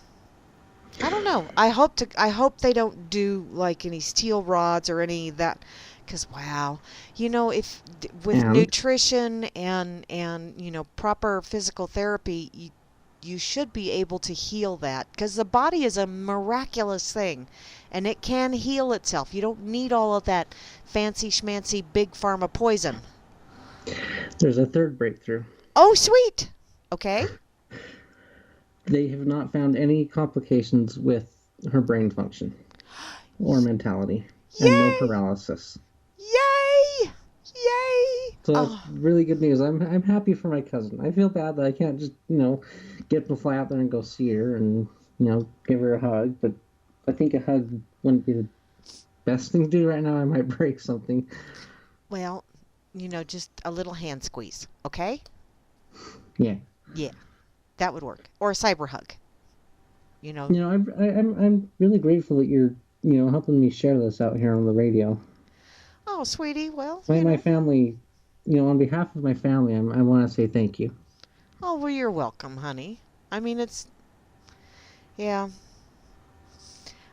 I don't know. I hope they don't do like any steel rods or any of that, because wow, if with And nutrition and proper physical therapy, you should be able to heal that, because the body is a miraculous thing, and it can heal itself. You don't need all of that fancy schmancy big pharma poison. there's a third breakthrough. Oh, sweet. Okay. They have not found any complications with her brain function or mentality, and no Yay! paralysis. Yay! Yay! So that's Oh. really good news. I'm happy for my cousin. I feel bad that I can't just get up and fly out there and go see her and give her a hug. But I think a hug wouldn't be the best thing to do right now. I might break something. Well, just a little hand squeeze, okay? Yeah. Yeah, that would work. Or a cyber hug. I'm really grateful that you're helping me share this out here on the radio. Oh, sweetie, well, My family, on behalf of my family, I want to say thank you. Oh, well, you're welcome, honey. I mean, yeah.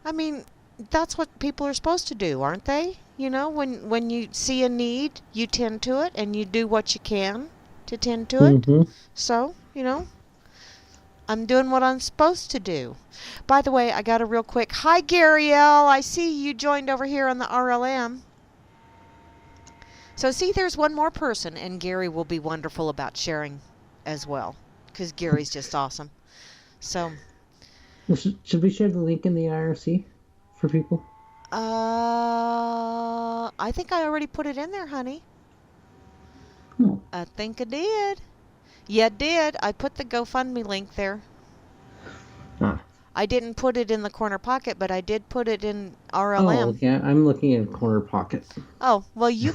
I mean, that's what people are supposed to do, aren't they? When you see a need, you tend to it, and you do what you can to tend to it. Mm-hmm. So, I'm doing what I'm supposed to do. By the way, I got a real quick. Hi, Gary L. I see you joined over here on the RLM. So, see, there's one more person, and Gary will be wonderful about sharing as well, because Gary's just awesome. So, Well, should we share the link in the IRC for people? I think I already put it in there, honey. Oh. I think I did. Yeah, I did. I put the GoFundMe link there. Ah. I didn't put it in the corner pocket, but I did put it in Oh, RLM. okay. I'm looking in corner pocket. Oh, well, you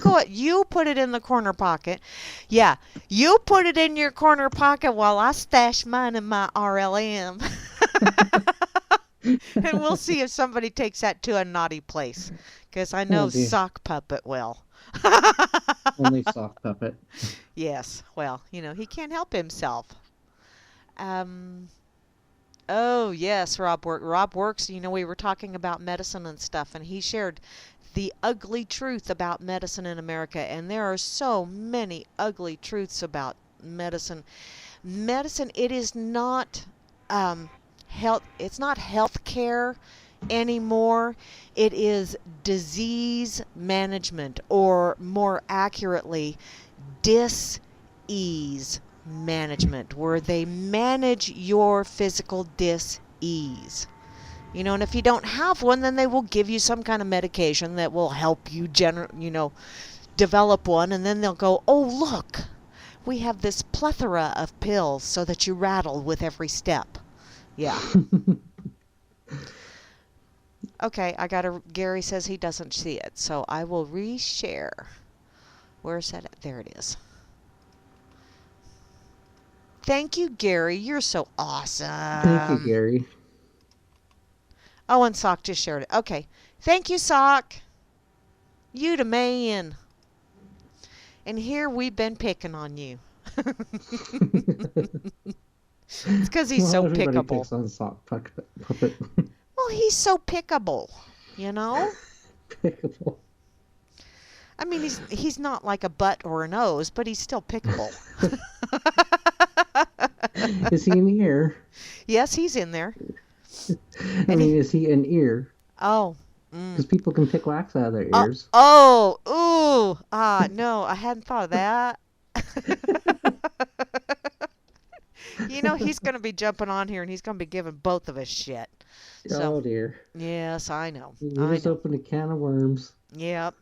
put it in the corner pocket. Yeah, you put it in your corner pocket while I stash mine in my RLM. And we'll see if somebody takes that to a naughty place, because I know Sock Puppet will. Only Sock Puppet. Yes, well, he can't help himself. Oh, yes, Rob Works. We were talking about medicine and stuff, and he shared the ugly truth about medicine in America. And there are so many ugly truths about medicine. Medicine, it is not health. It's not health care anymore. It is disease management, or more accurately, dis-ease management, where they manage your physical dis-ease. And if you don't have one, then they will give you some kind of medication that will help you develop one, and then they'll go, "Oh, look, we have this plethora of pills so that you rattle with every step." Yeah. Okay, Gary says he doesn't see it, so I will reshare. Where's that? There it is. Thank you, Gary. You're so awesome. Thank you, Gary. Oh, and Sock just shared it. Okay. Thank you, Sock. You the man. And here we've been picking on you. It's because he's so everybody pickable. Picks on Sock Puppet. Well, he's so pickable, Pickable. I mean, he's not like a butt or a nose, but he's still pickable. Is he an ear? Yes, he's in there. Is he an ear? Oh. Because people can pick wax out of their ears. No, I hadn't thought of that. He's going to be jumping on here, and he's going to be giving both of us shit. Oh, dear. Yes, I know. You just opened a can of worms. Yep.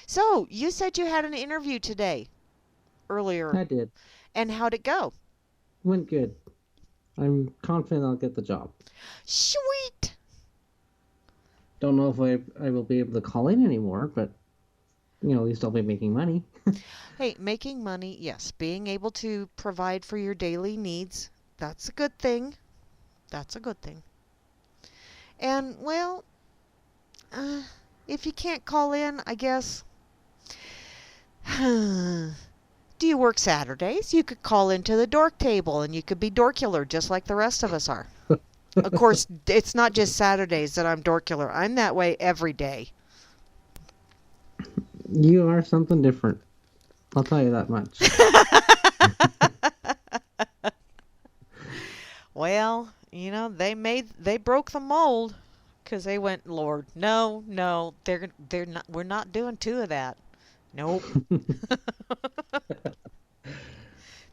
So, you said you had an interview today, earlier. I did. And how'd it go? Went good. I'm confident I'll get the job. Sweet. Don't know if I will be able to call in anymore, but, at least I'll be making money. Hey, making money, yes. Being able to provide for your daily needs, that's a good thing. That's a good thing. And, well, if you can't call in, I guess, do you work Saturdays? You could call into the dork table, and you could be dorkular just like the rest of us are. Of course, it's not just Saturdays that I'm dorkular. I'm that way every day. You are something different. I'll tell you that much. Well, they broke the mold because they went, Lord, no, no, they're not. We're not doing two of that. Nope.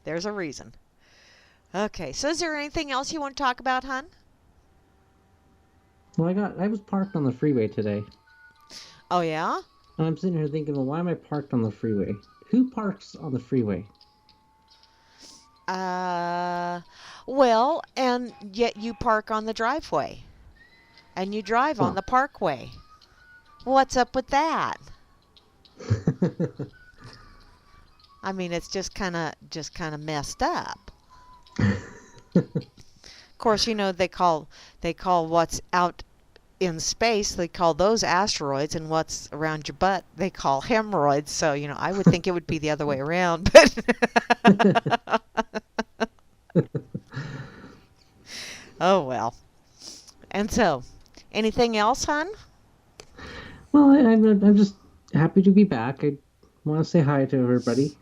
There's a reason. Okay, so is there anything else you want to talk about, hon? Well, I was parked on the freeway today. Oh yeah? And I'm sitting here thinking, well, why am I parked on the freeway? Who parks on the freeway? Uh, well, and yet you park on the driveway and you drive on Well, the parkway. What's up with that? I mean, it's just kind of messed up. Of course, they call what's out in space, they call those asteroids, and what's around your butt, they call hemorrhoids. So, I would think it would be the other way around, but oh well. And so, anything else, hon? well, I'm just happy to be back. I want to say hi to everybody.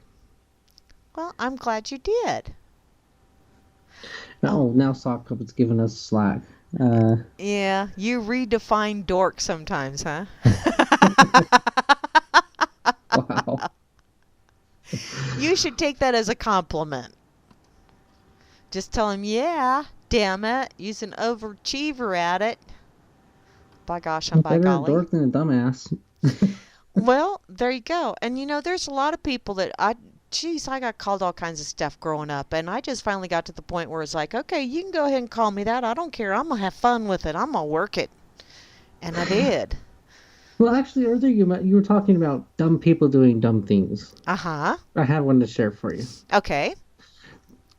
Well, I'm glad you did. Oh, Oh, now Sock Puppet's giving us slack. yeah, you redefine dork sometimes, huh? Wow. You should take that as a compliment. Just tell him, yeah, damn it, you's an overachiever at it. By gosh and by Better a golly. dork than a dumbass. Well, there you go. And there's a lot of people that I got called all kinds of stuff growing up. And I just finally got to the point where it's like, okay, you can go ahead and call me that. I don't care. I'm going to have fun with it. I'm going to work it. And I did. Well, actually, earlier you were talking about dumb people doing dumb things. Uh-huh. I have one to share for you. Okay.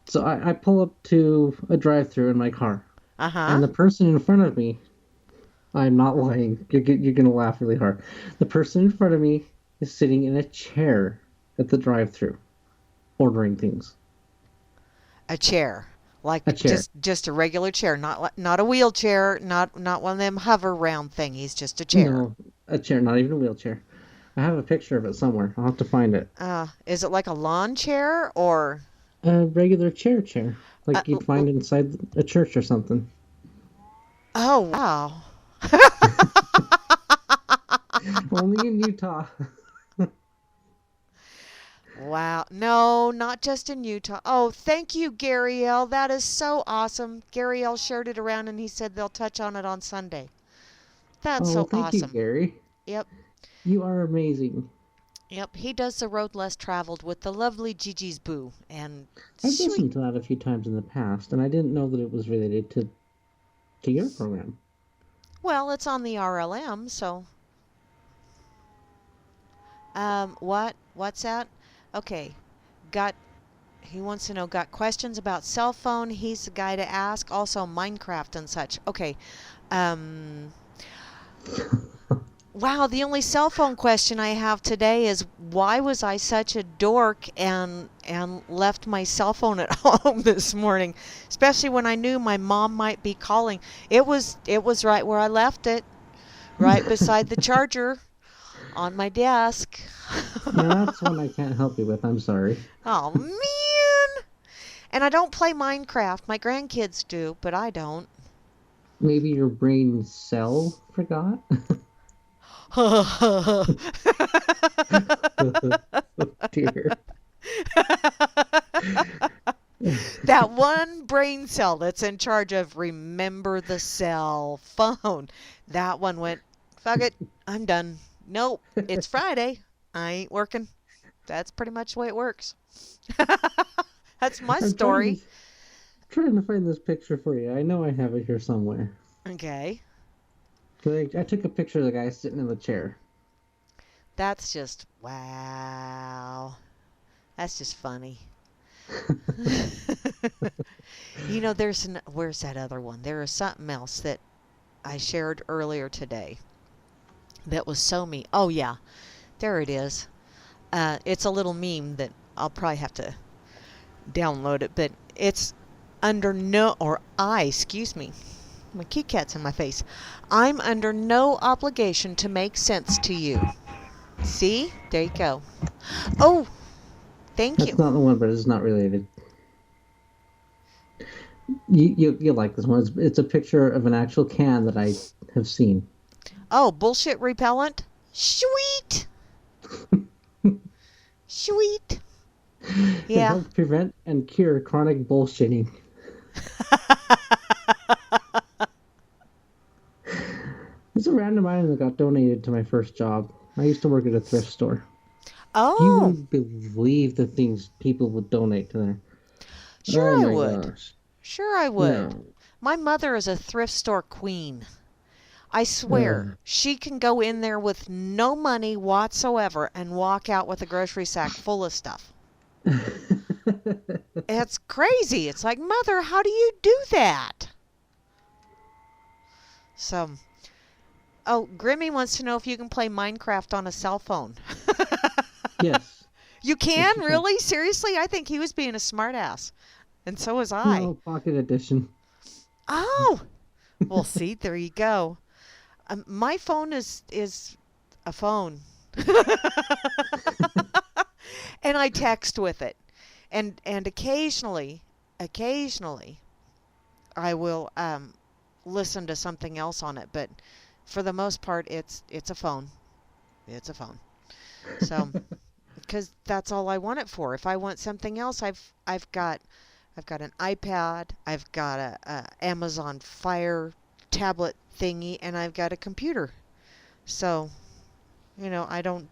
So I pull up to a drive-through in my car, Uh-huh. and the person in front of me, I'm not lying. You're gonna laugh really hard. The person in front of me is sitting in a chair at the drive-through, ordering things. A chair. Like A chair. just a regular chair, not a wheelchair, not one of them hover round thingies, just a chair. No, a chair, not even a wheelchair. I have a picture of it somewhere. I'll have to find it. Is it like a lawn chair or A regular chair, uh, like you'd find inside a church or something. oh, wow. Only in Utah. Wow. No, not just in Utah. Oh, thank you, Gary L. That is so awesome. Gary L. shared it around and he said they'll touch on it on Sunday. That's Oh, well, so thank you, awesome. Gary. Yep. You are amazing. Yep. He does the road less traveled with the lovely Gigi's Boo. And I've sweet. listened to that a few times in the past, and I didn't know that it was related to your program. Well, it's on the RLM, so what's that? Okay. He wants to know, got questions about cell phone. He's the guy to ask. Also Minecraft and such. Okay. Um Wow, the only cell phone question I have today is why was I such a dork and left my cell phone at home this morning, especially when I knew my mom might be calling. It was right where I left it, right beside the charger on my desk. Yeah, that's one I can't help you with. I'm sorry. Oh man. And I don't play Minecraft. My grandkids do, but I don't. Maybe your brain cell forgot? That Dear. one brain cell that's in charge of remember the cell phone. That one went, fuck it, I'm done. Nope, it's Friday. I ain't working. That's pretty much the way it works. That's my I'm story. trying to find this picture for you. I know I have it here somewhere. Okay. I took a picture of the guy sitting in the chair. That's just, wow. That's just funny. Where's that other one? There is something else that I shared earlier today that was so me. Oh, yeah. There it is. It's a little meme that I'll probably have to download it, but it's under excuse me. My kitty cat's in my face. I'm under no obligation to make sense to you. See? There you go. Oh, thank That's you. not the one, but it's not related. You like this one. It's a picture of an actual can that I have seen. Oh, bullshit repellent? Sweet! Sweet! It Yeah. helps prevent and cure chronic bullshitting. It's a random item that got donated to my first job. I used to work at a thrift store. You Oh, wouldn't believe the things people would donate to there. Oh sure I my would. gosh. Sure I would. No. My mother is a thrift store queen. I swear, Ugh. she can go in there with no money whatsoever and walk out with a grocery sack full of stuff. It's crazy. It's like, Mother, how do you do that? So, oh, Grimmy wants to know if you can play Minecraft on a cell phone. Yes. You Yes, can? you can. Really? Seriously? I think he was being a smartass. And so was I. No, Pocket Edition. Oh! Well, see, there you go. My phone is a phone. And I text with it. And occasionally I will listen to something else on it, but for the most part it's a phone. It's a phone. So because that's all I want it for. If I want something else, I've got an iPad, I've got a Amazon Fire tablet thingy, and I've got a computer. So, I don't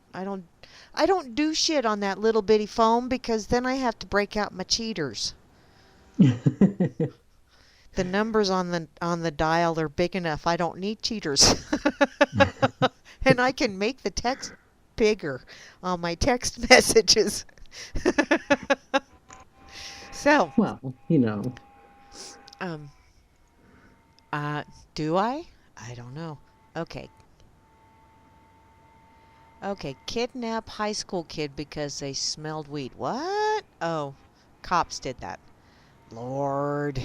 do shit on that little bitty phone because then I have to break out my cheaters. The numbers on the dial are big enough. I don't need cheaters. And I can make the text bigger on my text messages. So, Well, um do I? I don't know. Okay. Okay, kidnap high school kid because they smelled weed. What? Oh, cops did that. Lord.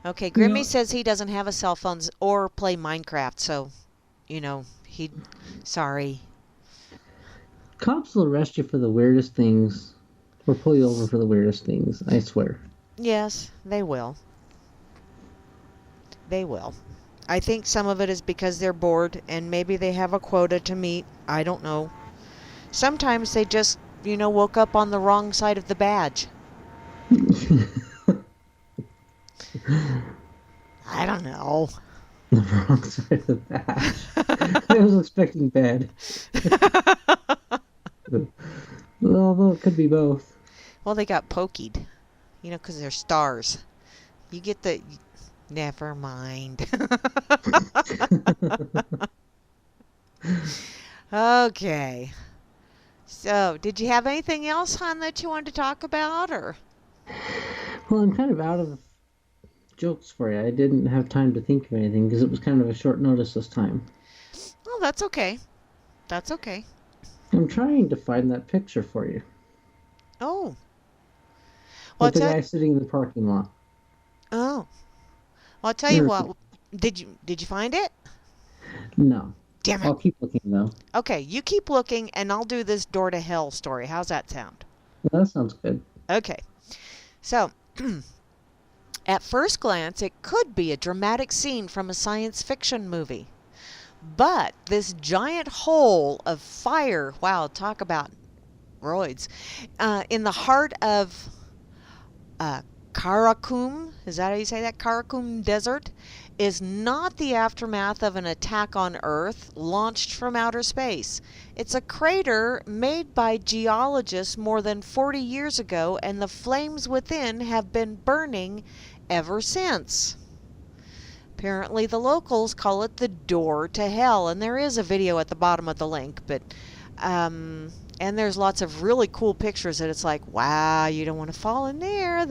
Okay, Grimmy says he doesn't have a cell phone or play Minecraft, so, sorry. Cops will arrest you for the weirdest things or pull you over for the weirdest things, I swear. Yes, they will. They will. I think some of it is because they're bored and maybe they have a quota to meet. I don't know. Sometimes they just, woke up on the wrong side of the badge. I don't know. The wrong side of the badge. I was expecting bad. Although it could be both. Well, they got pokeyed, because they're stars. You get the... Never mind. Okay. So, did you have anything else, hon, that you wanted to talk about, or? Well, I'm kind of out of jokes for you. I didn't have time to think of anything because it was kind of a short notice this time. Oh, that's okay. That's okay. I'm trying to find that picture for you. Oh. Well, With the guy sitting in the parking lot. Oh. Well, I'll tell you what. Did you find it? No. Damn it. I'll keep looking, though. Okay, you keep looking, and I'll do this door to hell story. How's that sound? Well, that sounds good. Okay. So, at first glance, it could be a dramatic scene from a science fiction movie. But this giant hole of fire, wow, talk about roids, in the heart of Karakum, is that how you say that? Karakum Desert, is not the aftermath of an attack on Earth launched from outer space. It's a crater made by geologists more than 40 years ago, and the flames within have been burning ever since. Apparently the locals call it the door to hell, and there is a video at the bottom of the link, but and there's lots of really cool pictures that it's like, wow, you don't want to fall in there.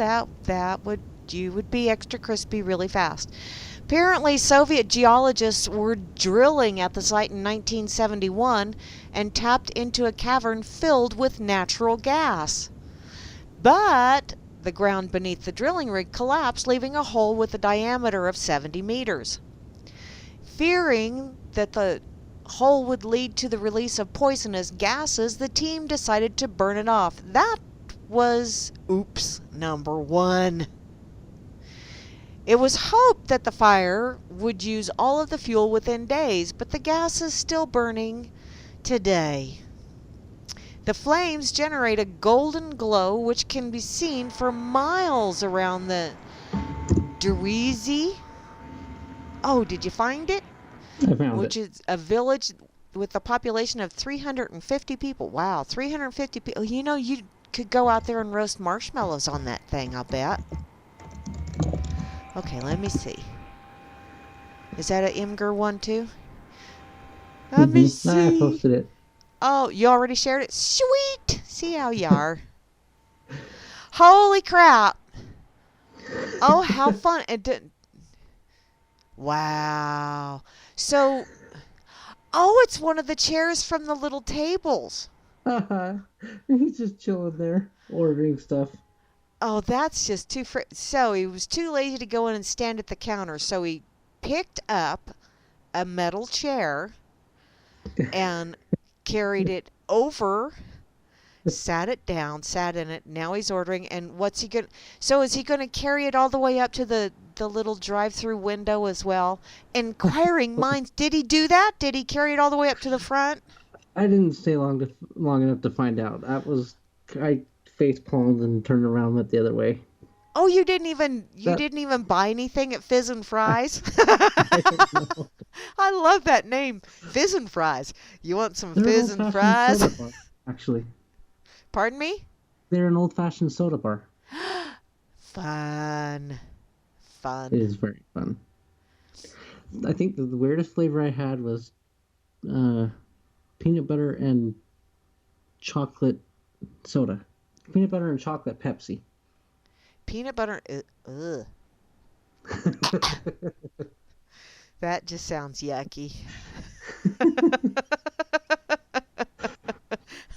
You would be extra crispy really fast. Apparently, Soviet geologists were drilling at the site in 1971 and tapped into a cavern filled with natural gas. But The ground beneath the drilling rig collapsed, leaving a hole with a diameter of 70 meters. Fearing that the hole would lead to the release of poisonous gases, the team decided to burn it off. That was oops number one. It was hoped that the fire would use all of the fuel within days, but the gas is still burning today. The flames generate a golden glow which can be seen for miles around the Durizi. Oh, did you find it? I found Which it. is a village with a population of 350 people. Wow, 350 people. You know, you could go out there and roast marshmallows on that thing, I'll bet. Okay, let me see. Is that an Imgur one too? Let me see. I posted it. Oh, you already shared it? Sweet! See how you are. Holy crap. Oh, how fun. Wow. So, oh, it's one of the chairs from the little tables. He's just chilling there, ordering stuff. Oh, that's just too so he was too lazy to go in and stand at the counter, so he picked up a metal chair and carried it over, sat it down, sat in it. Now he's ordering, and what's he going? So is he going to carry it all the way up to the little drive-through window as well? Inquiring minds, did he do that? Did he carry it all the way up to the front? I didn't stay long enough to find out. I face palmed and turned around, went the other way. Oh, you didn't even buy anything at Fizz and Fries? I don't know. I love that name, Fizz and Fries. You want some They're Fizz an and old-fashioned Fries? soda bar, actually. Pardon me? They're an old-fashioned soda bar. Fun. It is very fun. I think the weirdest flavor I had was peanut butter and chocolate soda. Peanut butter and chocolate Pepsi. Peanut butter. Ugh. That just sounds yucky.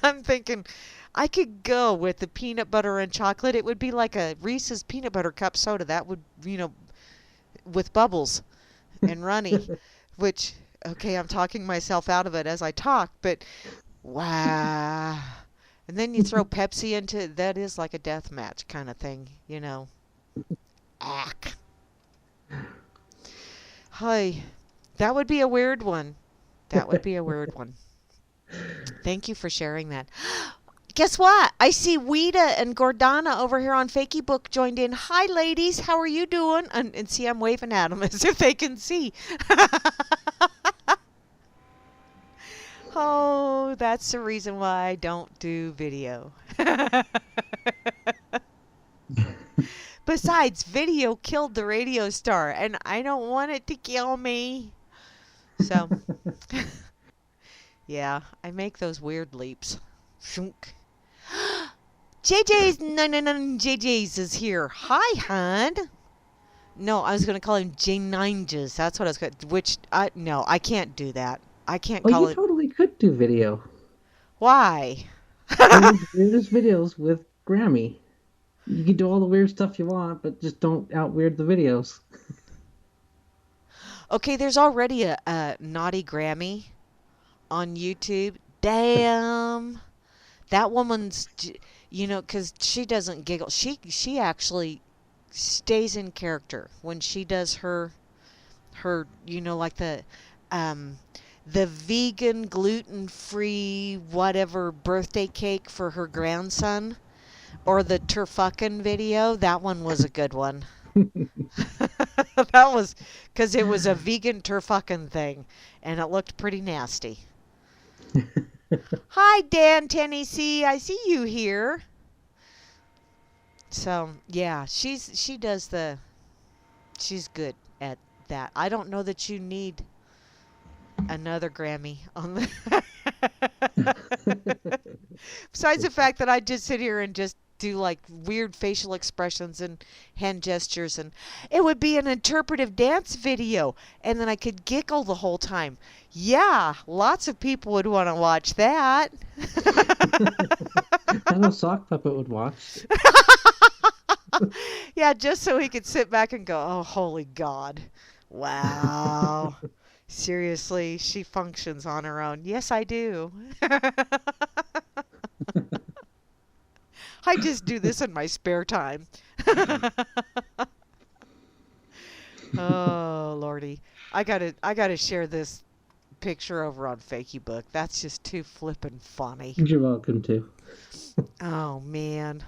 I'm thinking I could go with the peanut butter and chocolate. It would be like a Reese's peanut butter cup soda. That would, with bubbles and runny, which, okay, I'm talking myself out of it as I talk, but wow. And then you throw Pepsi into it. That is like a death match kind of thing, Ack. Hi. That would be a weird one. That would be a weird one. Thank you for sharing that. Guess what? I see Weta and Gordana over here on Fakey Book joined in. Hi, ladies. How are you doing? And see, I'm waving at them as if they can see. Oh, that's the reason why I don't do video. Besides, video killed the radio star, and I don't want it to kill me. So, yeah, I make those weird leaps. Shunk. JJ's, no, JJ's is here. Hi, hon. No, I was going to call him J9jas. That's what I was going to, no, I can't do that. I can't call you totally could do video. Why? Weirdest videos with Grammy. You can do all the weird stuff you want, but just don't out-weird the videos. Okay, there's already a naughty Grammy on YouTube. Damn. That woman's, because she doesn't giggle. She actually stays in character when she does her, like the vegan, gluten-free, whatever birthday cake for her grandson, or the turfuckin video. That one was a good one. That was because it was a vegan turfuckin thing, and it looked pretty nasty. Hi, Dan Tennessee. I see you here. So yeah, she's good at that. I don't know that you need another Grammy on the besides the fact that I just sit here and just do like weird facial expressions and hand gestures, and it would be an interpretive dance video, and then I could giggle the whole time. Yeah, lots of people would want to watch that. I know Sock Puppet would watch. Yeah, just so he could sit back and go, oh, holy God. Wow. Seriously, she functions on her own. Yes, I do. I just do this in my spare time. Oh, Lordy. I gotta share this picture over on Fakey Book. That's just too flippin' funny. You're welcome to. Oh man.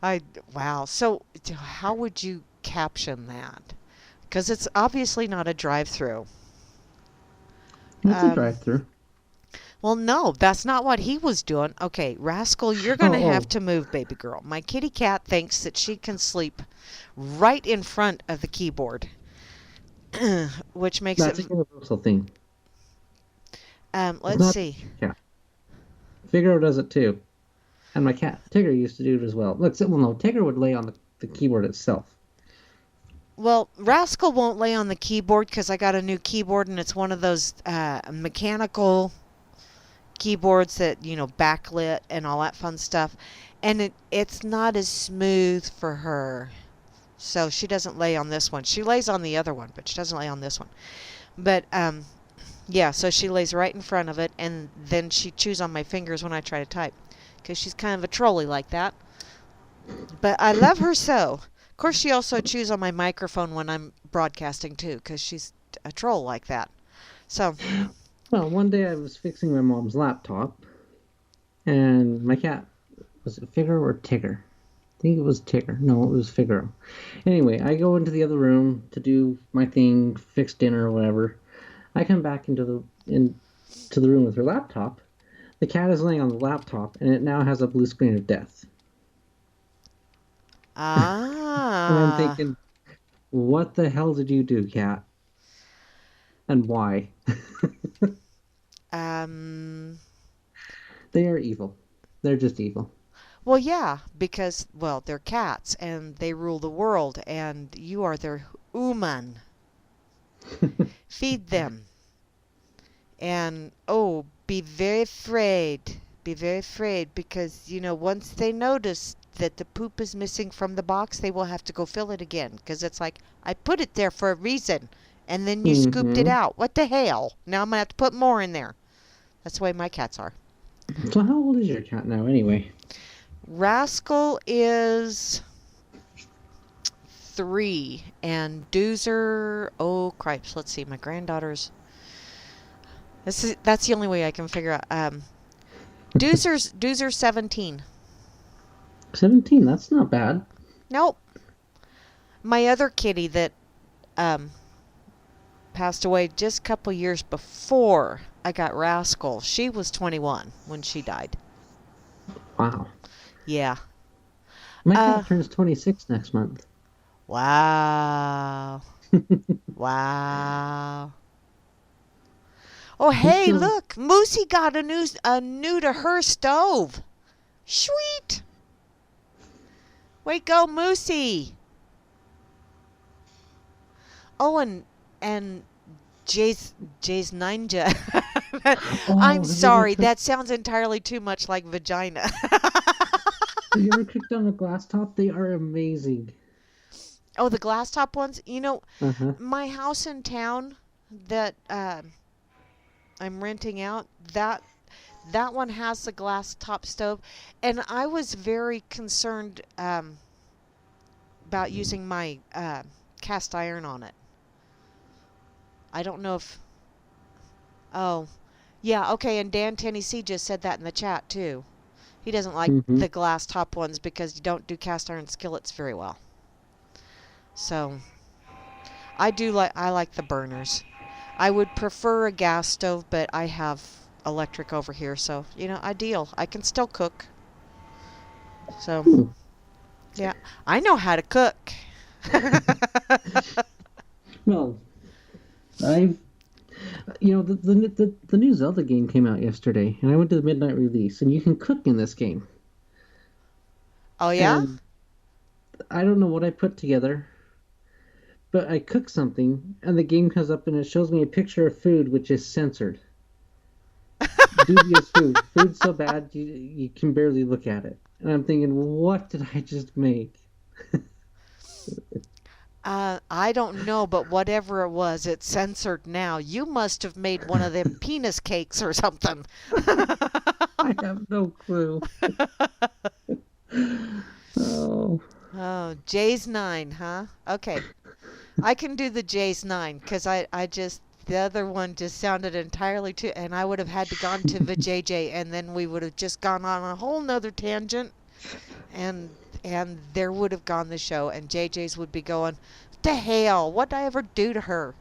I wow. So how would you caption that? Because it's obviously not a drive-through. It's a Um, drive-through. well, no, that's not what he was doing. Okay, Rascal, you're Oh, gonna have oh, to move, baby girl. My kitty cat thinks that she can sleep right in front of the keyboard, which makes it. that's a universal thing. It's Let's not see. cat. Figaro does it too, and my cat Tigger used to do it as well. Look, well, no, Tigger would lay on the keyboard itself. Well, Rascal won't lay on the keyboard because I got a new keyboard and it's one of those mechanical keyboards that, backlit and all that fun stuff. And it's not as smooth for her. So she doesn't lay on this one. She lays on the other one, but she doesn't lay on this one. But yeah, so she lays right in front of it and then she chews on my fingers when I try to type because she's kind of a trolley like that. But I love her so. Of course, she also chews on my microphone when I'm broadcasting too, because she's a troll like that. So, Well, one day I was fixing my mom's laptop, and my cat, was it Figaro or Tigger? I think it was Tigger. No, it was Figaro. Anyway, I go into the other room to do my thing, fix dinner or whatever. I come back into the room with her laptop. The cat is laying on the laptop, and it now has a blue screen of death. And I'm ah, thinking, what the hell did you do, cat? And why? um, They are evil. They're just evil. well, yeah, because, well, they're cats and they rule the world, and you are their Omen. Feed them. And, oh, be very afraid. Be very afraid because, once they notice that the poop is missing from the box, they will have to go fill it again. Because it's like, I put it there for a reason. And then you scooped it Mm-hmm. out. What the hell? Now I'm going to have to put more in there. That's the way my cats are. So how old is your cat now, anyway? Rascal is 3. And Doozer, oh, cripes. Let's see. My granddaughter's. That's the only way I can figure out. Doozer's 17. 17, that's not bad. Nope. My other kitty that um, passed away just a couple years before I got Rascal, she was 21 when she died. Wow. Yeah. My Uh, cat turns 26 next month. wow. Wow. Oh, He's hey, still, look. Moosey got a new to her stove. Sweet. Way to go, Moosey. Oh, and Jay's Ninja. I'm oh, sorry, that sounds entirely too much like vagina. have you ever cooked on a glass top? They are amazing. Oh, the glass top ones? Uh-huh. My house in town that I'm renting out, that one has the glass top stove, and I was very concerned about using my cast iron on it. I don't know if. Oh, yeah, okay, and Dan Tennessee just said that in the chat too. He doesn't like Mm-hmm. the glass top ones because you don't do cast iron skillets very well. So, I like the burners. I would prefer a gas stove, but I have electric over here, so, ideal. I can still cook. So, Hmm. yeah, I know how to cook. Well, I've, the new Zelda game came out yesterday, and I went to the midnight release, and you can cook in this game. Oh, yeah? And I don't know what I put together, but I cook something, and the game comes up and it shows me a picture of food which is censored. Dubious food. Food so bad you can barely look at it. And I'm thinking, what did I just make? I don't know, but whatever it was, it's censored now. You must have made one of them penis cakes or something. I have no clue. Oh, Oh, Jay's 9, huh? Okay. I can do the Jay's 9 because I just, the other one just sounded entirely too, and I would have had to gone to the JJ and then we would have just gone on a whole nother tangent and there would have gone the show and JJ's would be going, what the hell? What'd I ever do to her?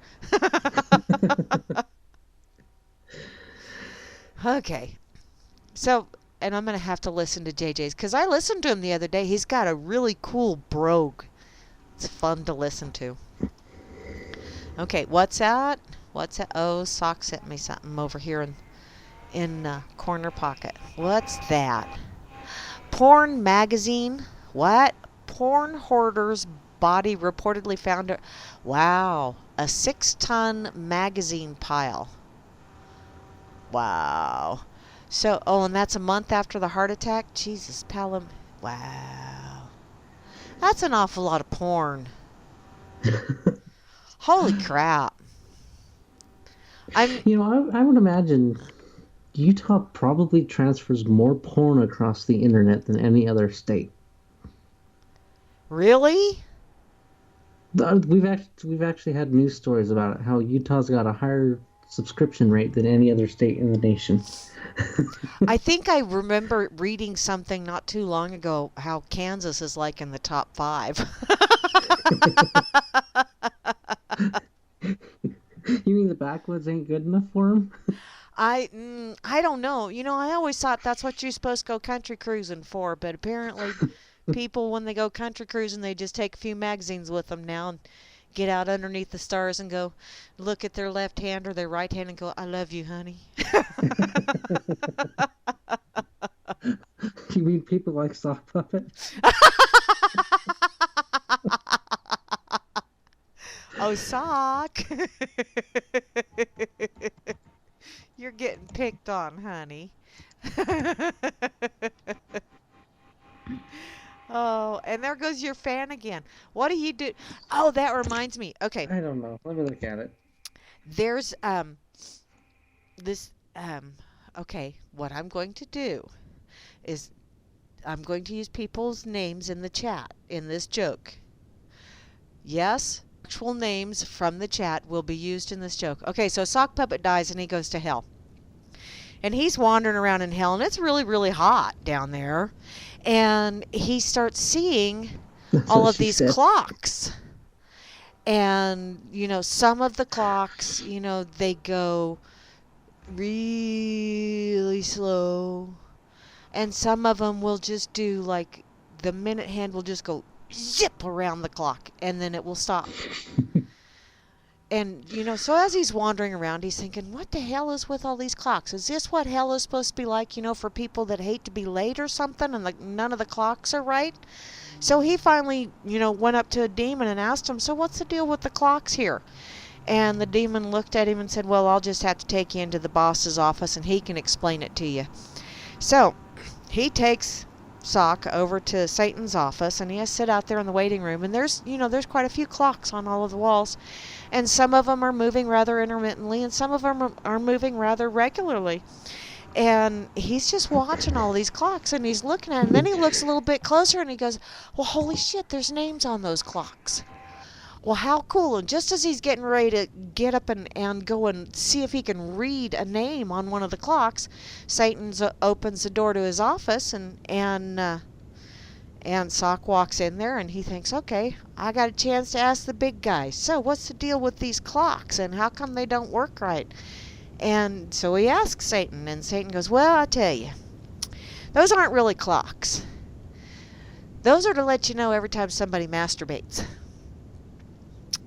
Okay. So, and I'm going to have to listen to JJ's because I listened to him the other day. He's got a really cool brogue. It's fun to listen to. Okay, what's that? What's that? Oh, Sock sent me something over here in corner pocket. What's that? Porn magazine? What? Porn hoarder's body reportedly found. Wow, a 6-ton magazine pile. Wow. So, oh, and that's a month after the heart attack? Jesus, Palom. Wow. That's an awful lot of porn. Holy crap. I'm I would imagine Utah probably transfers more porn across the internet than any other state. really? We've actually had news stories about it, how Utah's got a higher subscription rate than any other state in the nation. I think I remember reading something not too long ago how Kansas is like in the top 5. You mean the backwoods ain't good enough for them? I don't know. I always thought that's what you're supposed to go country cruising for, but apparently people when they go country cruising they just take a few magazines with them now and get out underneath the stars and go look at their left hand or their right hand and go, I love you, honey. You mean people like sock puppet? Oh, Sock. You're getting picked on, honey. Oh, and there goes your fan again. What do you do? Oh, that reminds me. Okay, I don't know. Let me look at it. there's this okay, what I'm going to do is I'm going to use people's names in the chat in this joke. Yes, actual names from the chat will be used in this joke. Okay, so Sock Puppet dies and he goes to hell. And he's wandering around in hell and it's really, really hot down there. And he starts seeing That's all what of she these said. clocks. And, some of the clocks, they go really slow. And some of them will just do like the minute hand will just go zip around the clock and then it will stop. And, so as he's wandering around, he's thinking, what the hell is with all these clocks? Is this what hell is supposed to be like, for people that hate to be late or something and none of the clocks are right? So he finally, went up to a demon and asked him, so what's the deal with the clocks here? And the demon looked at him and said, well, I'll just have to take you into the boss's office and he can explain it to you. So he takes Sock over to Satan's office and he has to sit out there in the waiting room. And there's quite a few clocks on all of the walls. And some of them are moving rather intermittently and some of them are moving rather regularly. And he's just watching all these clocks and he's looking at it. And then he looks a little bit closer and he goes, well, holy shit, there's names on those clocks. Well, how cool. And just as he's getting ready to get up and go and see if he can read a name on one of the clocks, Satan opens the door to his office and Sock walks in there and he thinks, okay, I got a chance to ask the big guy. So what's the deal with these clocks and how come they don't work right? And so he asks Satan and Satan goes, well, I tell you, those aren't really clocks. Those are to let you know every time somebody masturbates.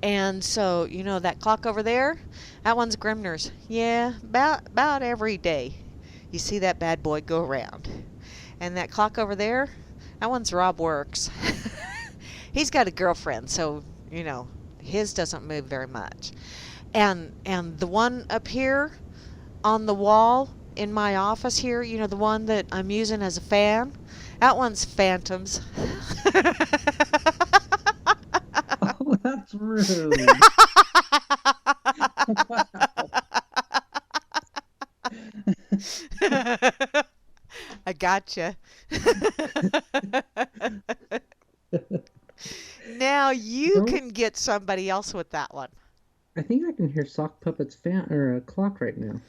And so, that clock over there, that one's Grimner's. Yeah, about every day you see that bad boy go around. And that clock over there, that one's Rob Works. He's got a girlfriend, so, his doesn't move very much. And the one up here on the wall, in my office here, you know, the one that I'm using as a fan, that one's Phantoms. Oh, that's rude. Wow. I gotcha. Now you No, can get somebody else with that one. I think I can hear Sock Puppet's fan or a clock right now.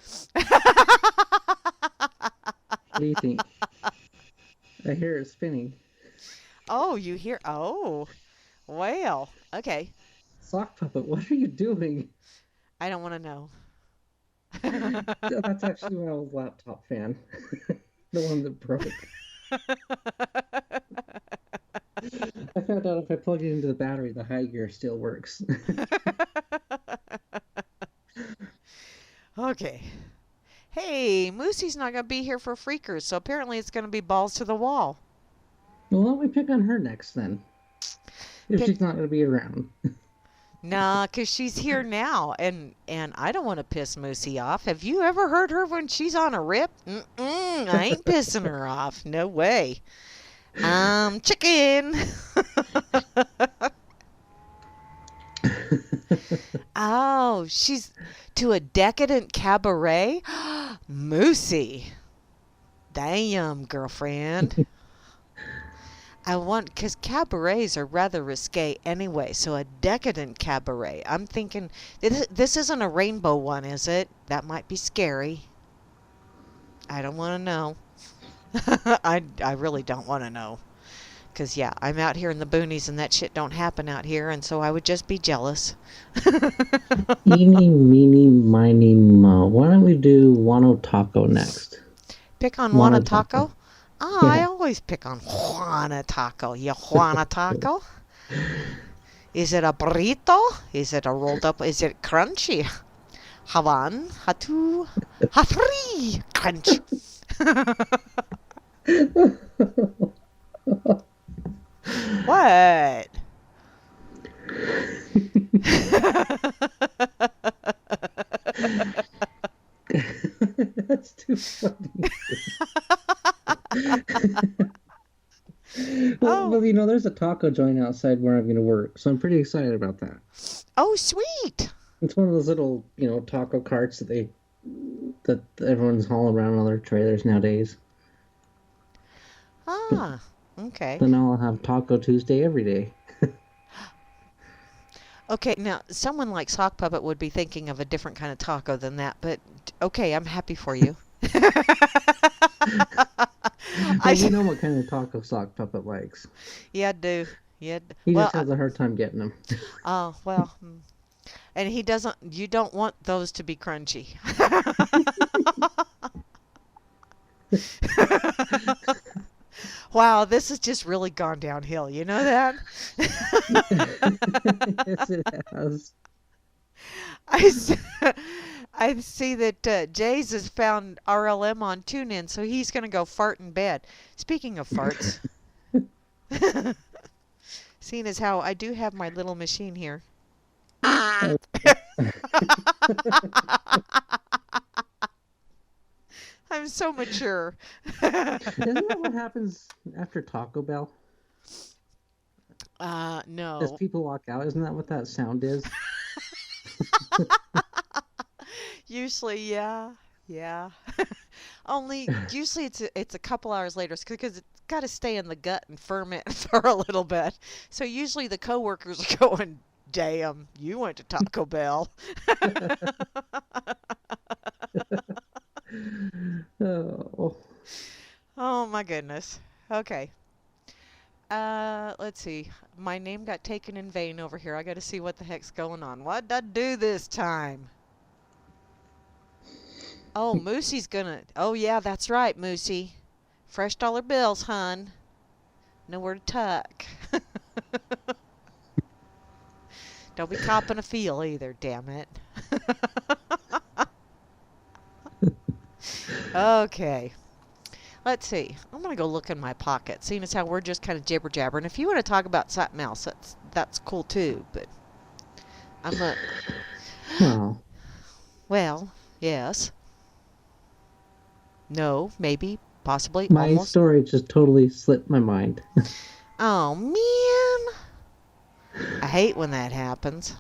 What do you think? I hear it spinning. Oh, you hear? Oh, well, okay. Sock Puppet, what are you doing? I don't want to know. That's actually my old laptop fan. The one that broke. I found out if I plug it into the battery, the high gear still works. Okay. Hey, Moosey's not going to be here for Freakers, so apparently it's going to be balls to the wall. Well, why don't we pick on her next then? If Pick she's not going to be around. Nah, 'cause she's here now, and I don't want to piss Moosey off. Have you ever heard her when she's on a rip? Mm-mm, I ain't pissing her off. No way. Chicken. Oh, she's to a decadent cabaret? Moosey. Damn, girlfriend. I want, because cabarets are rather risque anyway, so a decadent cabaret. I'm thinking, this isn't a rainbow one, is it? That might be scary. I don't want to know. I really don't want to know. Because, yeah, I'm out here in the boonies and that shit don't happen out here, and so I would just be jealous. Eeny, meeny, miny, mo. Why don't we do Wano Taco next? Pick on Juana Wano Taco? Taco. Oh, I Yeah. always pick on Juana Taco. You Juana Taco? Is it a burrito? Is it a rolled up? Is it crunchy? Havan, hatu, hatri, crunch. What? That's too funny. Oh, Well, there's a taco joint outside where I'm going to work, so I'm pretty excited about that. oh, sweet. It's one of those little, taco carts that everyone's hauling around on their trailers nowadays. Ah, okay. So now I'll have Taco Tuesday every day. Okay, now someone like Sock Puppet would be thinking of a different kind of taco than that, but okay, I'm happy for you. Well, I, we know what kind of taco Sock Puppet likes. yeah, I do. Yeah. He Well, just has a hard time getting them. oh, well. And he doesn't, you don't want those to be crunchy. Wow, this has just really gone downhill. You know that? Yes, it has. I, s- I see that Jay's has found RLM on TuneIn, so he's going to go fart in bed. Speaking of farts, seeing as how I do have my little machine here. Oh. I'm so mature. Isn't that what happens after Taco Bell? As No. people walk out, isn't that what that sound is? Usually, yeah. Yeah. Only usually it's a couple hours later because it's got to stay in the gut and ferment for a little bit. So usually the coworkers are going, "Damn, you went to Taco Bell." Oh. Oh my goodness. Okay. Let's see. My name got taken in vain over here. I got to see what the heck's going on. What did I do this time? Oh, Moosey's gonna. Oh yeah, that's right, Moosey. Fresh dollar bills, hun. Nowhere to tuck. Don't be copping a feel either, damn it. Okay. Let's see. I'm gonna go look in my pocket, seeing as how we're just kind of jibber jabbering. If you want to talk about something else, that's cool too. But I'm not. Oh. Well, yes. No, maybe, possibly, My almost. story just totally slipped my mind. Oh, man. I hate when that happens.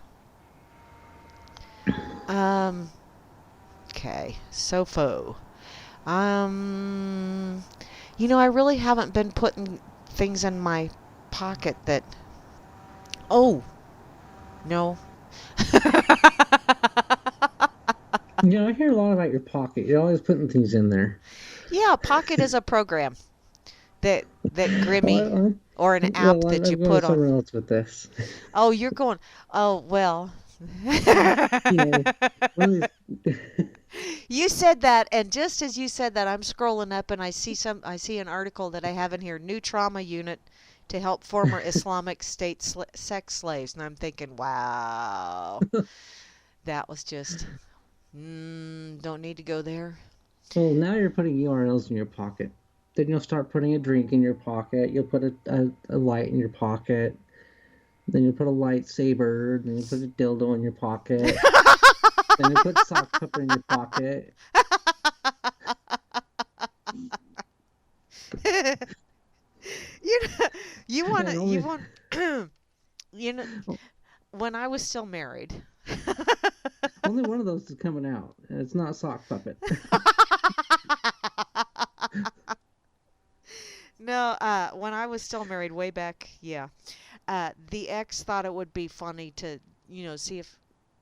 Um, okay. Sofo. Um, I really haven't been putting things in my pocket that. Oh, no. I hear a lot about your pocket. You're always putting things in there. Yeah, Pocket is a program that Grammy Well, or an app that you I'm going put on. somewhere else with this. Oh, you're going. Oh, well. You know, one of these. You said that, and just as you said that, I'm scrolling up and I see an article that I have in here, new trauma unit to help former Islamic State sex slaves, and I'm thinking, wow, that was just don't need to go there. Well, now you're putting URLs in your pocket. Then you'll start putting a drink in your pocket. You'll put a light in your pocket. Then you put a lightsaber. Then you put a dildo in your pocket. Then you put sock pepper in your pocket. you know, you want And to you only want you know when I was still married. only one of those is coming out, and it's not sock puppet. No, when I was still married, way back, yeah. The ex thought it would be funny to, see if.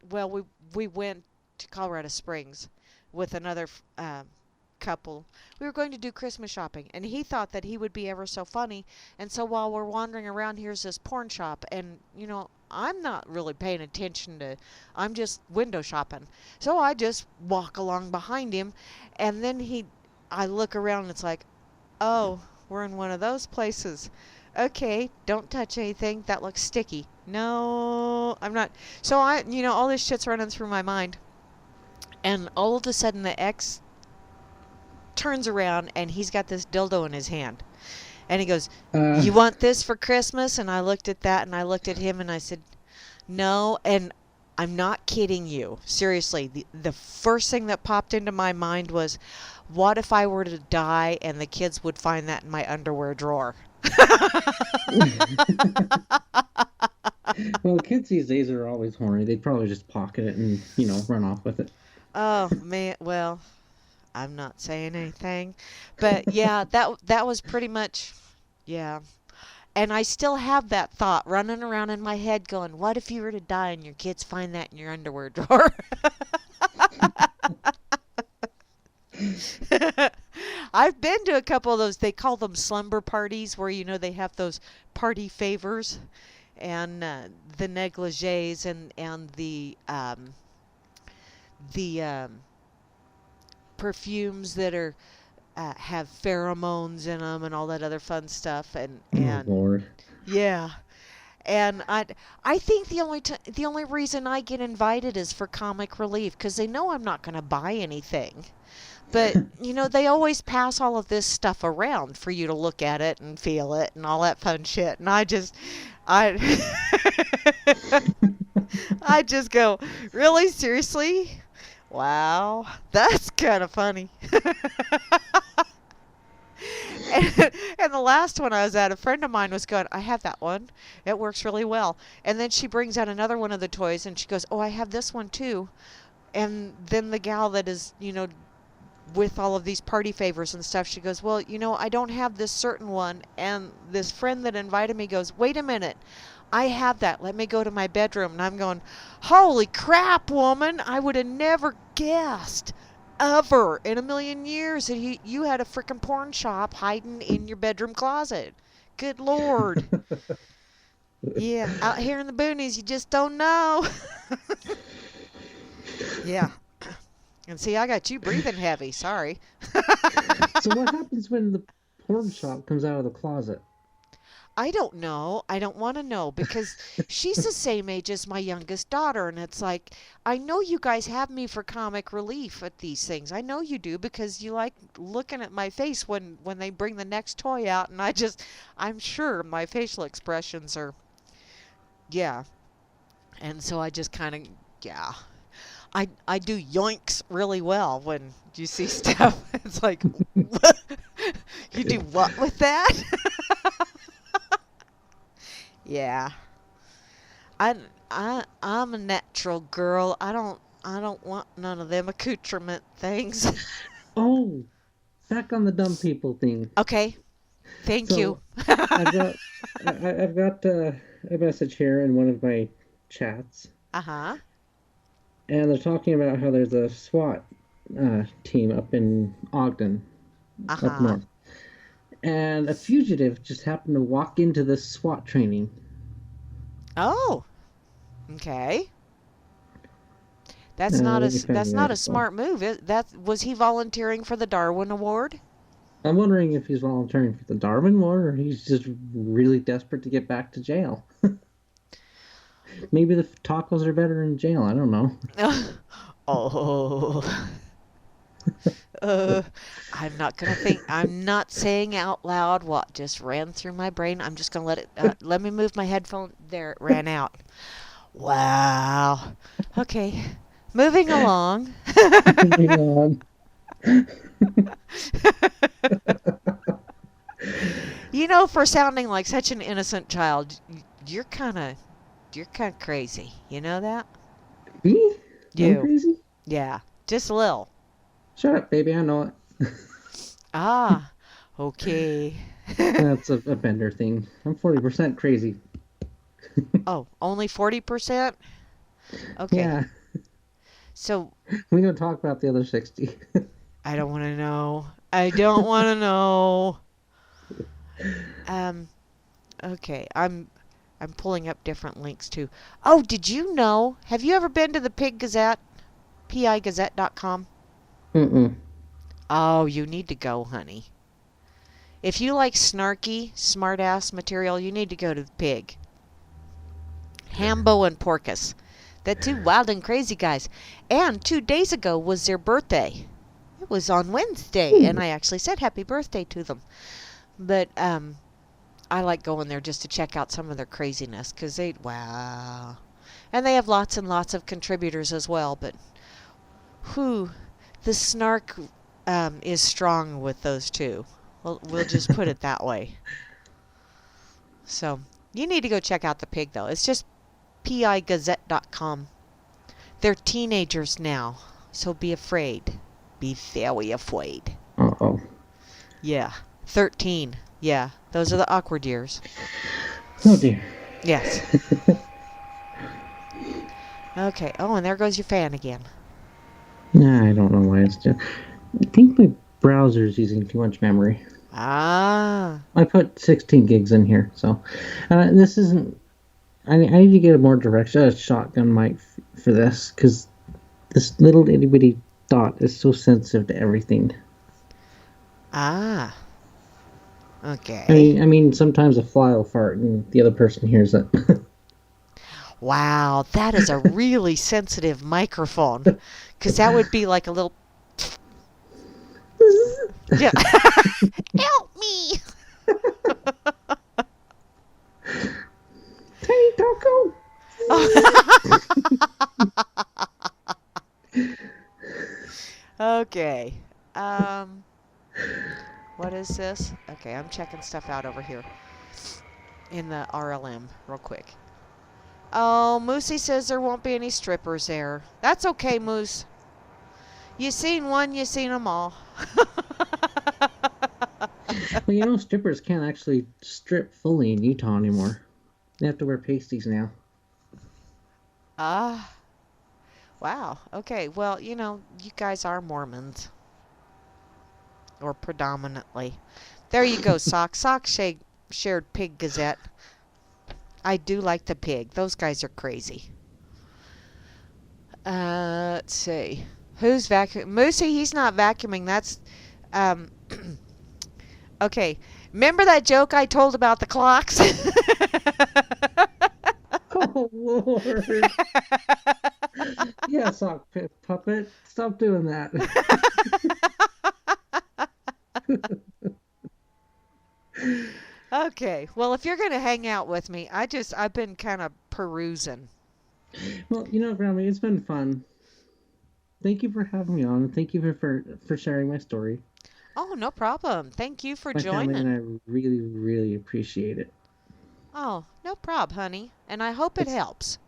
Well, we went to Colorado Springs with another couple. We were going to do Christmas shopping, and he thought that he would be ever so funny. And so while we're wandering around, here's this porn shop, and I'm not really paying attention to. I'm just window shopping, so I just walk along behind him, and then I look around, and it's like, oh, we're in one of those places. Okay, don't touch anything. That looks sticky. No, I'm not. So all this shit's running through my mind. And all of a sudden, the ex turns around and he's got this dildo in his hand. And he goes, Uh, "You want this for Christmas?" And I looked at that and I looked at him and I said, "No." And I'm not kidding you. Seriously, the first thing that popped into my mind was, what if I were to die and the kids would find that in my underwear drawer? well, kids these days are always horny. They'd probably just pocket it and run off with it. Oh man, well, I'm not saying anything, but yeah, that was pretty much, yeah. And I still have that thought running around in my head going, what if you were to die and your kids find that in your underwear drawer? I've been to a couple of those. They call them slumber parties, where they have those party favors, and the negligees and the perfumes that are have pheromones in them and all that other fun stuff, Oh and Lord. yeah. And I think the only reason I get invited is for comic relief, because they know I'm not going to buy anything. But, they always pass all of this stuff around for you to look at it and feel it and all that fun shit. And I I just go, really? Seriously? Wow. That's kind of funny. And the last one I was at, a friend of mine was going, I have that one. It works really well. And then she brings out another one of the toys and she goes, oh, I have this one too. And then the gal that is, with all of these party favors and stuff, she goes, well, I don't have this certain one. And this friend that invited me goes, wait a minute, I have that. Let me go to my bedroom. And I'm going, holy crap, woman. I would have never guessed ever in a million years that you had a freaking porn shop hiding in your bedroom closet. Good Lord. Yeah, out here in the boonies, you just don't know. Yeah. And see, I got you breathing heavy. Sorry. So what happens when the porn shop comes out of the closet? I don't know. I don't want to know, because she's the same age as my youngest daughter. And it's like, I know you guys have me for comic relief at these things. I know you do, because you like looking at my face when they bring the next toy out. And I'm sure my facial expressions are, yeah. And so I just kind of, yeah. I do yoinks really well when you see stuff. It's like, what? You do what with that? Yeah. I'm a natural girl. I don't want none of them accoutrement things. Oh, back on the dumb people thing. Okay. Thank you. So I've got I've got a message here in one of my chats, Uh-huh. and they're talking about how there's a SWAT team up in Ogden, up Uh-huh. north, and a fugitive just happened to walk into this SWAT training. Oh, okay. Let me find That's the not a article. smart move. That was he volunteering for the Darwin Award? I'm wondering if he's volunteering for the Darwin War or he's just really desperate to get back to jail. Maybe the tacos are better in jail. I don't know. Oh. Uh, I'm not gonna think. I'm not saying out loud what just ran through my brain. I'm just gonna let it. Let me move my headphone. There, it ran out. Wow. Okay. Moving along. Moving on. You know, for sounding like such an innocent child, you're kind of crazy. You know that? Me? I'm You. crazy? Yeah. Just a little. Shut up, baby. I know it. Ah. Okay. That's a Bender thing. I'm 40% crazy. Oh, only 40%? Okay. Yeah, So we don't talk about the other 60. I don't want to know. I don't want to know. Um. Okay. I'm pulling up different links too. Oh, did you know? Have you ever been to the Pig Gazette? pigazette.com? Mm-mm. Oh, you need to go, honey. If you like snarky, smart-ass material, you need to go to the Pig. Hambo and Porcus. The two wild and crazy guys. And 2 days ago was their birthday. It was on Wednesday, and I actually said happy birthday to them. But I like going there just to check out some of their craziness, because wow. And they have lots and lots of contributors as well, but whew, the snark is strong with those two. We'll just put it that way. So you need to go check out the Pig, though. It's just pigazette.com. They're teenagers now, so be afraid. Be very afraid. Uh-oh. Yeah. 13. Yeah, those are the awkward years. Oh, dear. Yes. Okay. Oh, and there goes your fan again. Nah, I don't know why it's just... I think my browser's using too much memory. Ah. I put 16 gigs in here, so... this isn't... I need to get a more direct shotgun mic for this, because this little itty-bitty dot is so sensitive to everything. Ah. Okay. I mean, sometimes a fly will fart and the other person hears it. Wow, that is a really sensitive microphone. Because that would be like a little... Yeah. Help me! Tiny taco! Okay. What is this? Okay, I'm checking stuff out over here in the RLM real quick. Oh, Moosey says there won't be any strippers there. That's okay, Moose. You seen one, you seen them all. Well, you know, strippers can't actually strip fully in Utah anymore. They have to wear pasties now. Ah, wow. Okay, well, you know, you guys are Mormons. Or predominantly. There you go, Sock. Sock shared Pig Gazette. I do like the Pig. Those guys are crazy. Let's see. Who's vacuuming? Moosey, he's not vacuuming. That's, um, okay. Remember that joke I told about the clocks? Oh, Lord. Yeah, sock puppet. Stop doing that. Okay. Well, if you're going to hang out with me, I've been kind of perusing. Well, you know, Grammy, it's been fun. Thank you for having me on. Thank you for sharing my story. Oh, no problem. Thank you for My family and joining. I really, really appreciate it. Oh, no prob, honey. And I hope it It's helps.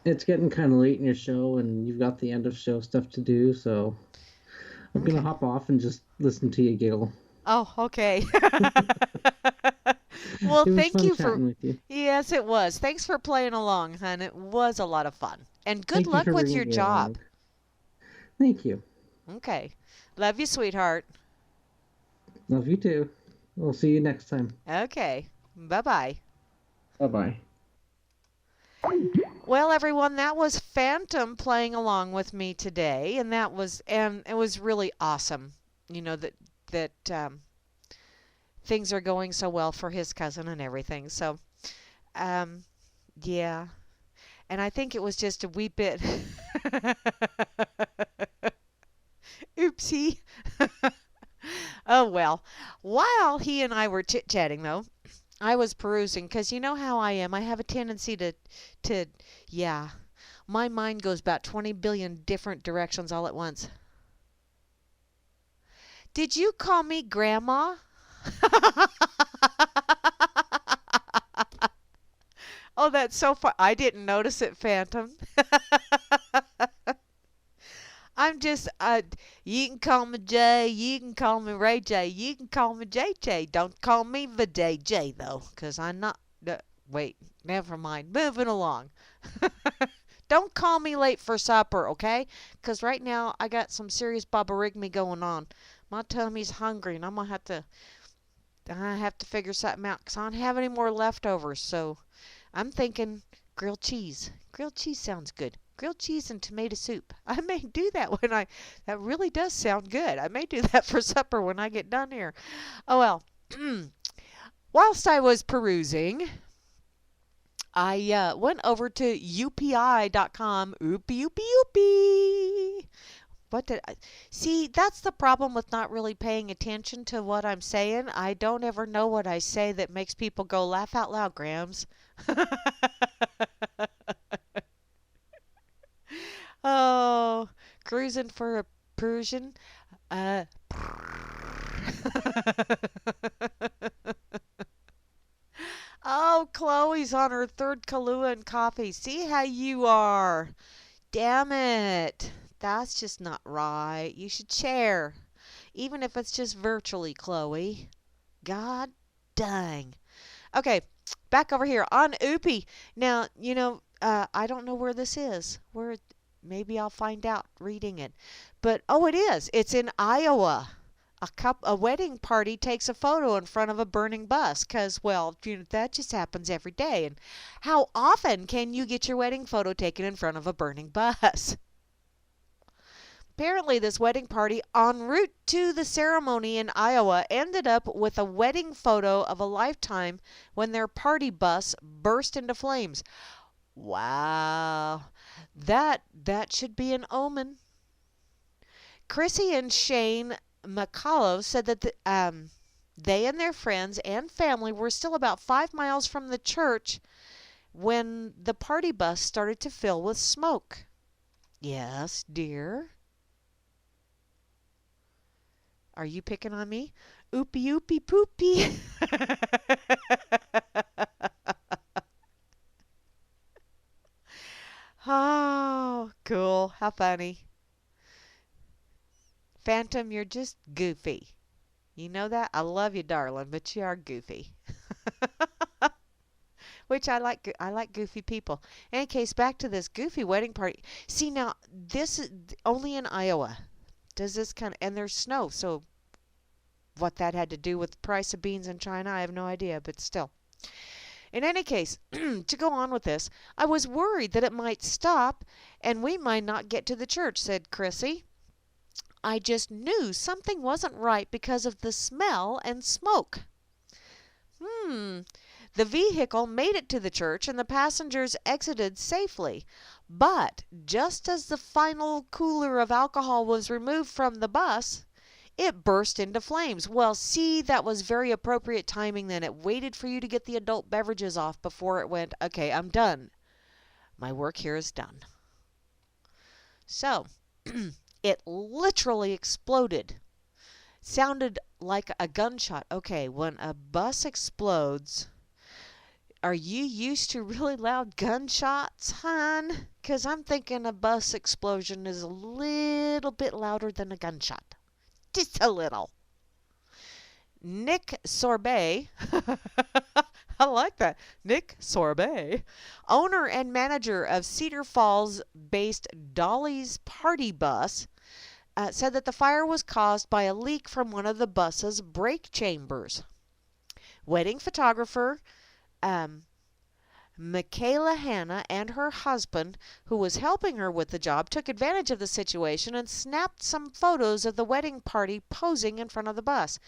it's getting kind of late in your show, and you've got the end of show stuff to do, so I'm gonna Okay. hop off and just listen to you giggle. Oh, okay. Well, It was thank fun you for. chatting with you. Yes, it was. Thanks for playing along, hon. It was a lot of fun. And good Thank you luck for with bringing your me job. along. Thank you. Okay. Love you, sweetheart. Love you too. We'll see you next time. Okay. Bye-bye. Bye bye. Well, everyone, that was Phantom playing along with me today, and it was really awesome. That things are going so well for his cousin and everything. So, um, yeah, and I think it was just a wee bit. Oopsie. Oh well. While he and I were chit chatting, though, I was perusing because you know how I am. I have a tendency to, yeah, my mind goes about 20 billion different directions all at once. Did you call me Grandma? Oh, that's so far. I didn't notice it, Phantom. I'm just, you can call me Jay, you can call me Ray J, you can call me J J. Don't call me Viday J, though, because I'm not, wait, never mind. Moving along. Don't call me late for supper, okay? Because right now I got some serious babarigmy going on. My tummy's hungry, and I have to figure something out because I don't have any more leftovers. So I'm thinking grilled cheese. Grilled cheese sounds good. Grilled cheese and tomato soup. I may do that that really does sound good. I may do that for supper when I get done here. Oh well. Whilst I was perusing, I went over to upi.com. Oopie, oopie, oopie. What did I see? That's the problem with not really paying attention to what I'm saying. I don't ever know what I say that makes people go laugh out loud, Grams. Oh, cruising for a Persian. Uh, oh, Chloe's on her third Kahlua and coffee. See how you are. Damn it. That's just not right. You should share. Even if it's just virtually, Chloe. God dang. Okay, back over here on Oopie. Now, I don't know where this is. Maybe I'll find out reading it. But oh, it is. It's in Iowa. A wedding party takes a photo in front of a burning bus because, well, that just happens every day. And how often can you get your wedding photo taken in front of a burning bus? Apparently, this wedding party en route to the ceremony in Iowa ended up with a wedding photo of a lifetime when their party bus burst into flames. Wow. That should be an omen. Chrissy and Shane McCullough said that they and their friends and family were still about 5 miles from the church when the party bus started to fill with smoke. Yes, dear. Are you picking on me? Oopie oopie poopie. Oh, cool. How funny. Phantom, you're just goofy. You know that? I love you, darling, but you are goofy. Which I like goofy people. In any case, back to this goofy wedding party. See now, this is only in Iowa. Does this kind of, and there's snow, so what that had to do with the price of beans in China, I have no idea, but still. In any case, to go on with this, I was worried that it might stop and we might not get to the church, said Chrissy. I just knew something wasn't right because of the smell and smoke. The vehicle made it to the church and the passengers exited safely. But just as the final cooler of alcohol was removed from the bus, it burst into flames. Well, see, that was very appropriate timing then. It waited for you to get the adult beverages off before it went, okay, I'm done. My work here is done. So, It literally exploded. Sounded like a gunshot. Okay, when a bus explodes, are you used to really loud gunshots, hon? Because I'm thinking a bus explosion is a little bit louder than a gunshot. Just a little. Nick Sorbet, I like that. Nick Sorbet, owner and manager of Cedar Falls based Dolly's Party Bus, said that the fire was caused by a leak from one of the bus's brake chambers. Wedding photographer Michaela Hanna and her husband, who was helping her with the job, took advantage of the situation and snapped some photos of the wedding party posing in front of the bus.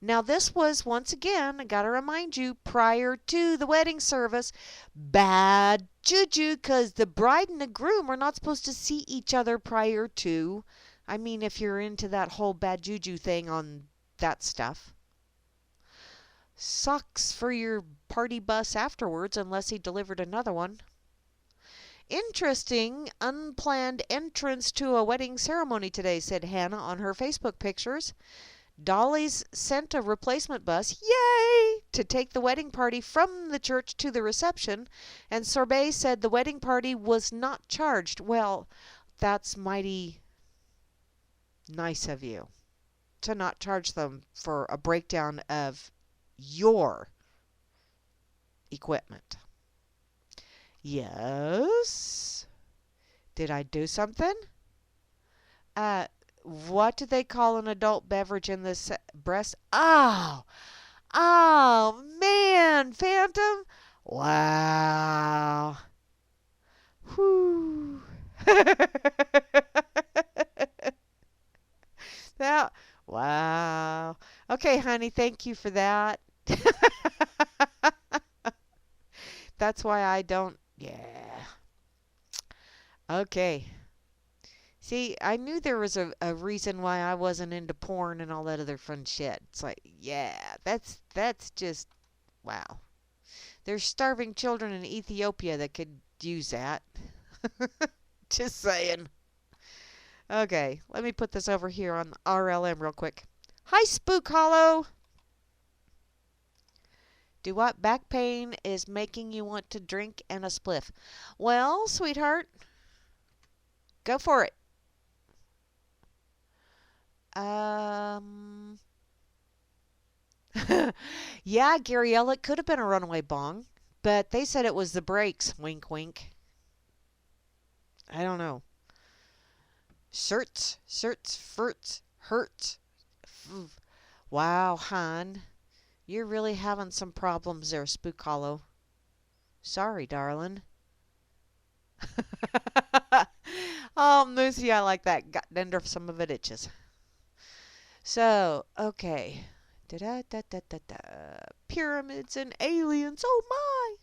Now, this was, once again, I got to remind you, prior to the wedding service. Bad juju, because the bride and the groom are not supposed to see each other prior to. I mean, if you're into that whole bad juju thing on that stuff. Sucks for your party bus afterwards unless he delivered another one. Interesting unplanned entrance to a wedding ceremony today, said Hannah on her Facebook pictures. Dolly's sent a replacement bus, yay, to take the wedding party from the church to the reception, and Sorbet said the wedding party was not charged. Well, that's mighty nice of you to not charge them for a breakdown of your equipment. Yes. Did I do something? What do they call an adult beverage in this breast? Oh, man, Phantom. Wow. Whew. That. Wow. Okay, honey, thank you for that. That's why I don't. Yeah. Okay. See, I knew there was a reason why I wasn't into porn and all that other fun shit. It's like, yeah, that's just, wow. There's starving children in Ethiopia that could use that. Just saying. Okay, let me put this over here on RLM real quick. Hi, Spook Hollow. Do what back pain is making you want to drink and a spliff? Well, sweetheart, go for it. Yeah, Gary it could have been a runaway bong, but they said it was the brakes. Wink, wink. I don't know. Shirts, furts, hurts. Wow, hon. You're really having some problems there, Spook Hollow. Sorry, darling. Oh, Moosey, I like that. Got under some of it itches. So, okay. Da-da-da-da-da-da. Pyramids and aliens. Oh, my.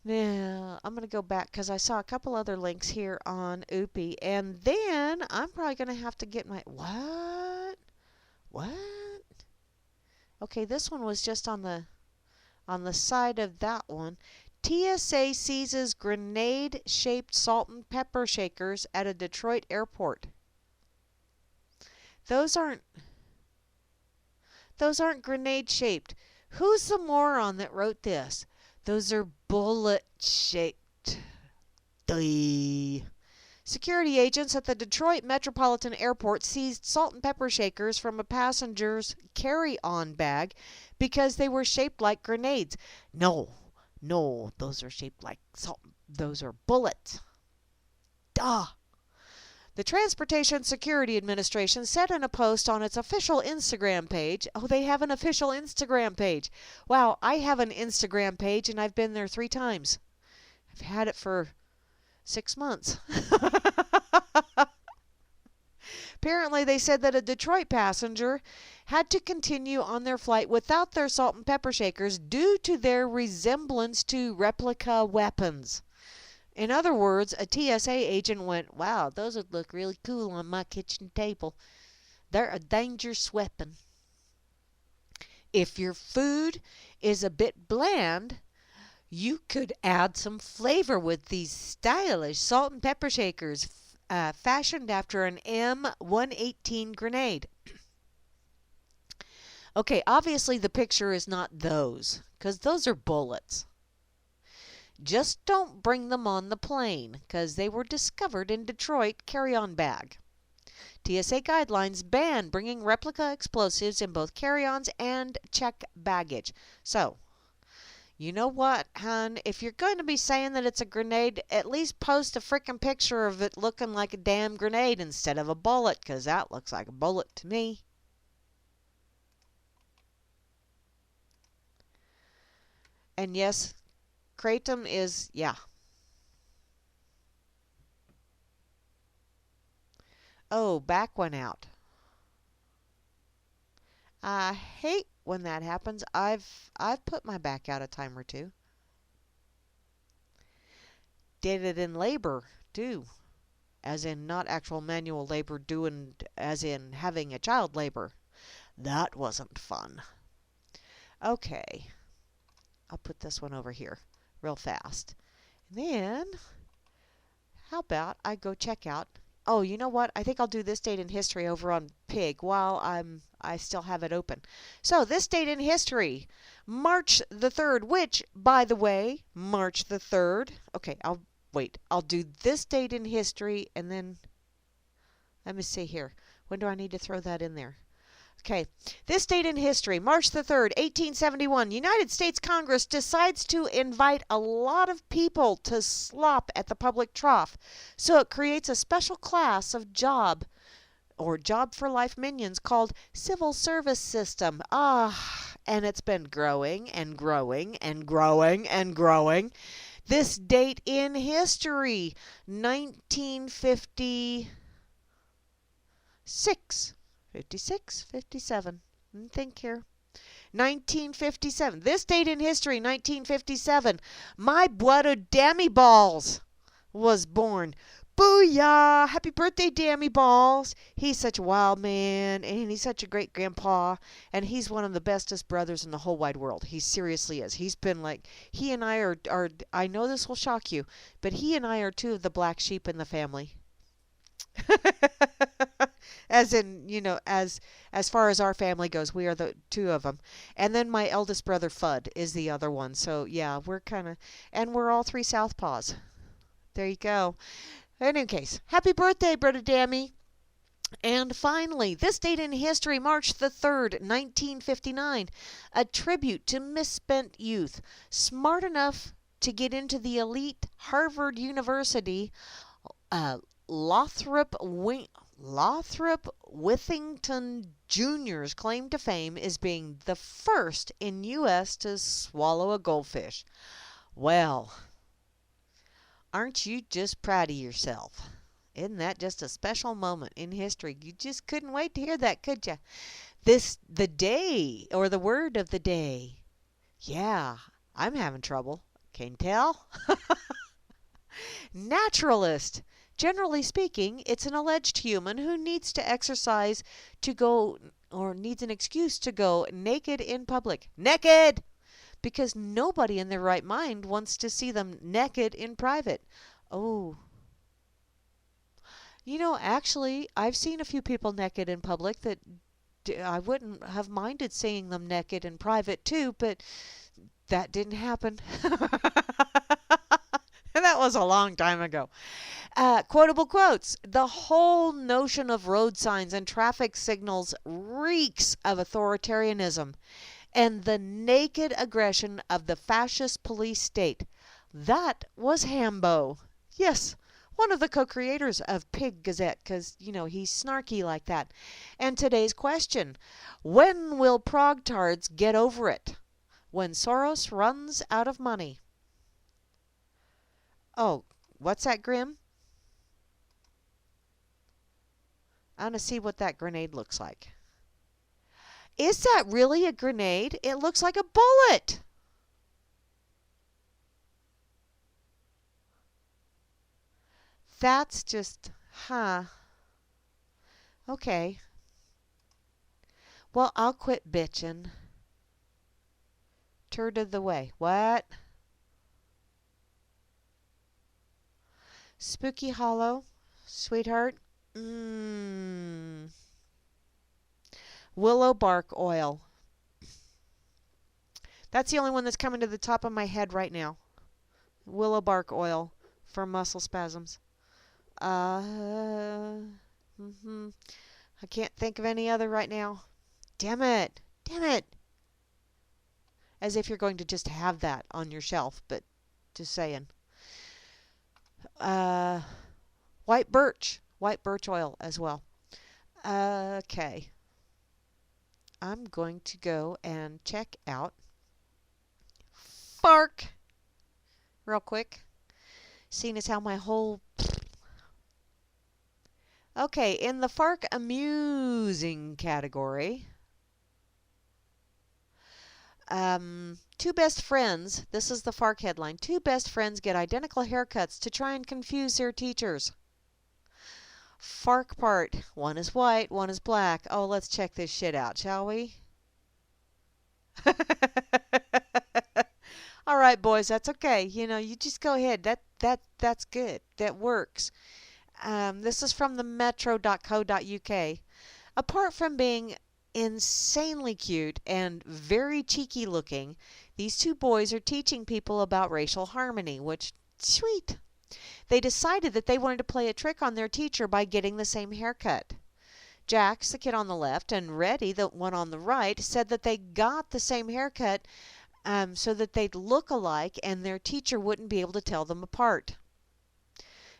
Now, I'm going to go back because I saw a couple other links here on Oopie. And then I'm probably going to have to get my... What? What? Okay, this one was just on the side of that one. TSA seizes grenade-shaped salt and pepper shakers at a Detroit airport. Those aren't grenade-shaped. Who's the moron that wrote this? Those are bullet-shaped. Security agents at the Detroit Metropolitan Airport seized salt and pepper shakers from a passenger's carry-on bag because they were shaped like grenades. No, those are shaped like salt. Those are bullets. Duh. The Transportation Security Administration said in a post on its official Instagram page. Oh, they have an official Instagram page. Wow, I have an Instagram page and I've been there 3 times. I've had it for 6 months. Apparently, they said that a Detroit passenger had to continue on their flight without their salt and pepper shakers due to their resemblance to replica weapons. In other words, a TSA agent went, wow, those would look really cool on my kitchen table. They're a dangerous weapon. If your food is a bit bland, you could add some flavor with these stylish salt and pepper shakers. fashioned after an M118 grenade. Okay, obviously the picture is not those, because those are bullets. Just don't bring them on the plane, because they were discovered in Detroit carry-on bag. TSA guidelines ban bringing replica explosives in both carry-ons and check baggage. So, you know what, hon? If you're going to be saying that it's a grenade, at least post a frickin' picture of it looking like a damn grenade instead of a bullet, because that looks like a bullet to me. And yes, kratom is, yeah. Oh, back went out. I hate when that happens. I've put my back out a time or two. Did it in labor, too. As in not actual manual labor, doing as in having a child labor. That wasn't fun. Okay. I'll put this one over here real fast. And then, how about I go check out. Oh, you know what? I think I'll do this date in history over on Pig while I still have it open. So, this date in history, March the 3rd, which, by the way, March the 3rd. Okay, I'll do this date in history and then let me see here. When do I need to throw that in there? Okay, this date in history, March the 3rd, 1871, United States Congress decides to invite a lot of people to slop at the public trough. So it creates a special class of job for life minions called civil service system. And it's been growing and growing and growing and growing. This date in history, 1956. 56, 57. Think here. 1957. This date in history, 1957. My Butter Dammy Balls was born. Booyah! Happy birthday, Dammy Balls. He's such a wild man, and he's such a great grandpa, and he's one of the bestest brothers in the whole wide world. He seriously is. He's been like, he and I are I know this will shock you, but he and I are two of the black sheep in the family. As in, as far as our family goes, we are the two of them. And then my eldest brother, Fudd, is the other one. So, yeah, and we're all three Southpaws. There you go. In any case, happy birthday, Brother Dammy. And finally, this date in history, March the 3rd, 1959, a tribute to misspent youth, smart enough to get into the elite Harvard University, Lothrop Withington Jr.'s claim to fame is being the first in U.S. to swallow a goldfish. Well, aren't you just proud of yourself? Isn't that just a special moment in history? You just couldn't wait to hear that, could you? The day, or the word of the day. Yeah, I'm having trouble. Can you tell? Naturalist. Generally speaking, it's an alleged human who needs to exercise to go, or needs an excuse to go naked in public. Naked! Because nobody in their right mind wants to see them naked in private. Oh. Actually, I've seen a few people naked in public that I wouldn't have minded seeing them naked in private too, but that didn't happen. And that was a long time ago. Quotable quotes. The whole notion of road signs and traffic signals reeks of authoritarianism and the naked aggression of the fascist police state. That was Hambo. Yes, one of the co-creators of Pig Gazette, because, he's snarky like that. And today's question, when will progtards get over it? When Soros runs out of money. Oh, what's that, Grim? I want to see what that grenade looks like. Is that really a grenade? It looks like a bullet. That's just, Okay. Well, I'll quit bitching. Turd of the way. What? Spooky Hollow. sweetheart? Willow bark oil. That's the only one that's coming to the top of my head right now. Willow bark oil for muscle spasms. I can't think of any other right now. Damn it. Damn it. As if you're going to just have that on your shelf, but just saying. White birch oil as well. Okay. I'm going to go and check out FARK real quick. Seeing as how my whole... Okay, in the FARK amusing category, two best friends, this is the FARK headline, two best friends get identical haircuts to try and confuse their teachers. FARK part, one is white, one is black. Oh, let's check this shit out, shall we? All right, boys, that's okay. You know, you just go ahead. That's good. That works. This is from the metro.co.uk. Apart from being insanely cute and very cheeky looking, these two boys are teaching people about racial harmony, which, sweet. They decided that they wanted to play a trick on their teacher by getting the same haircut. Jax, the kid on the left, and Reddy, the one on the right, said that they got the same haircut so that they'd look alike and their teacher wouldn't be able to tell them apart.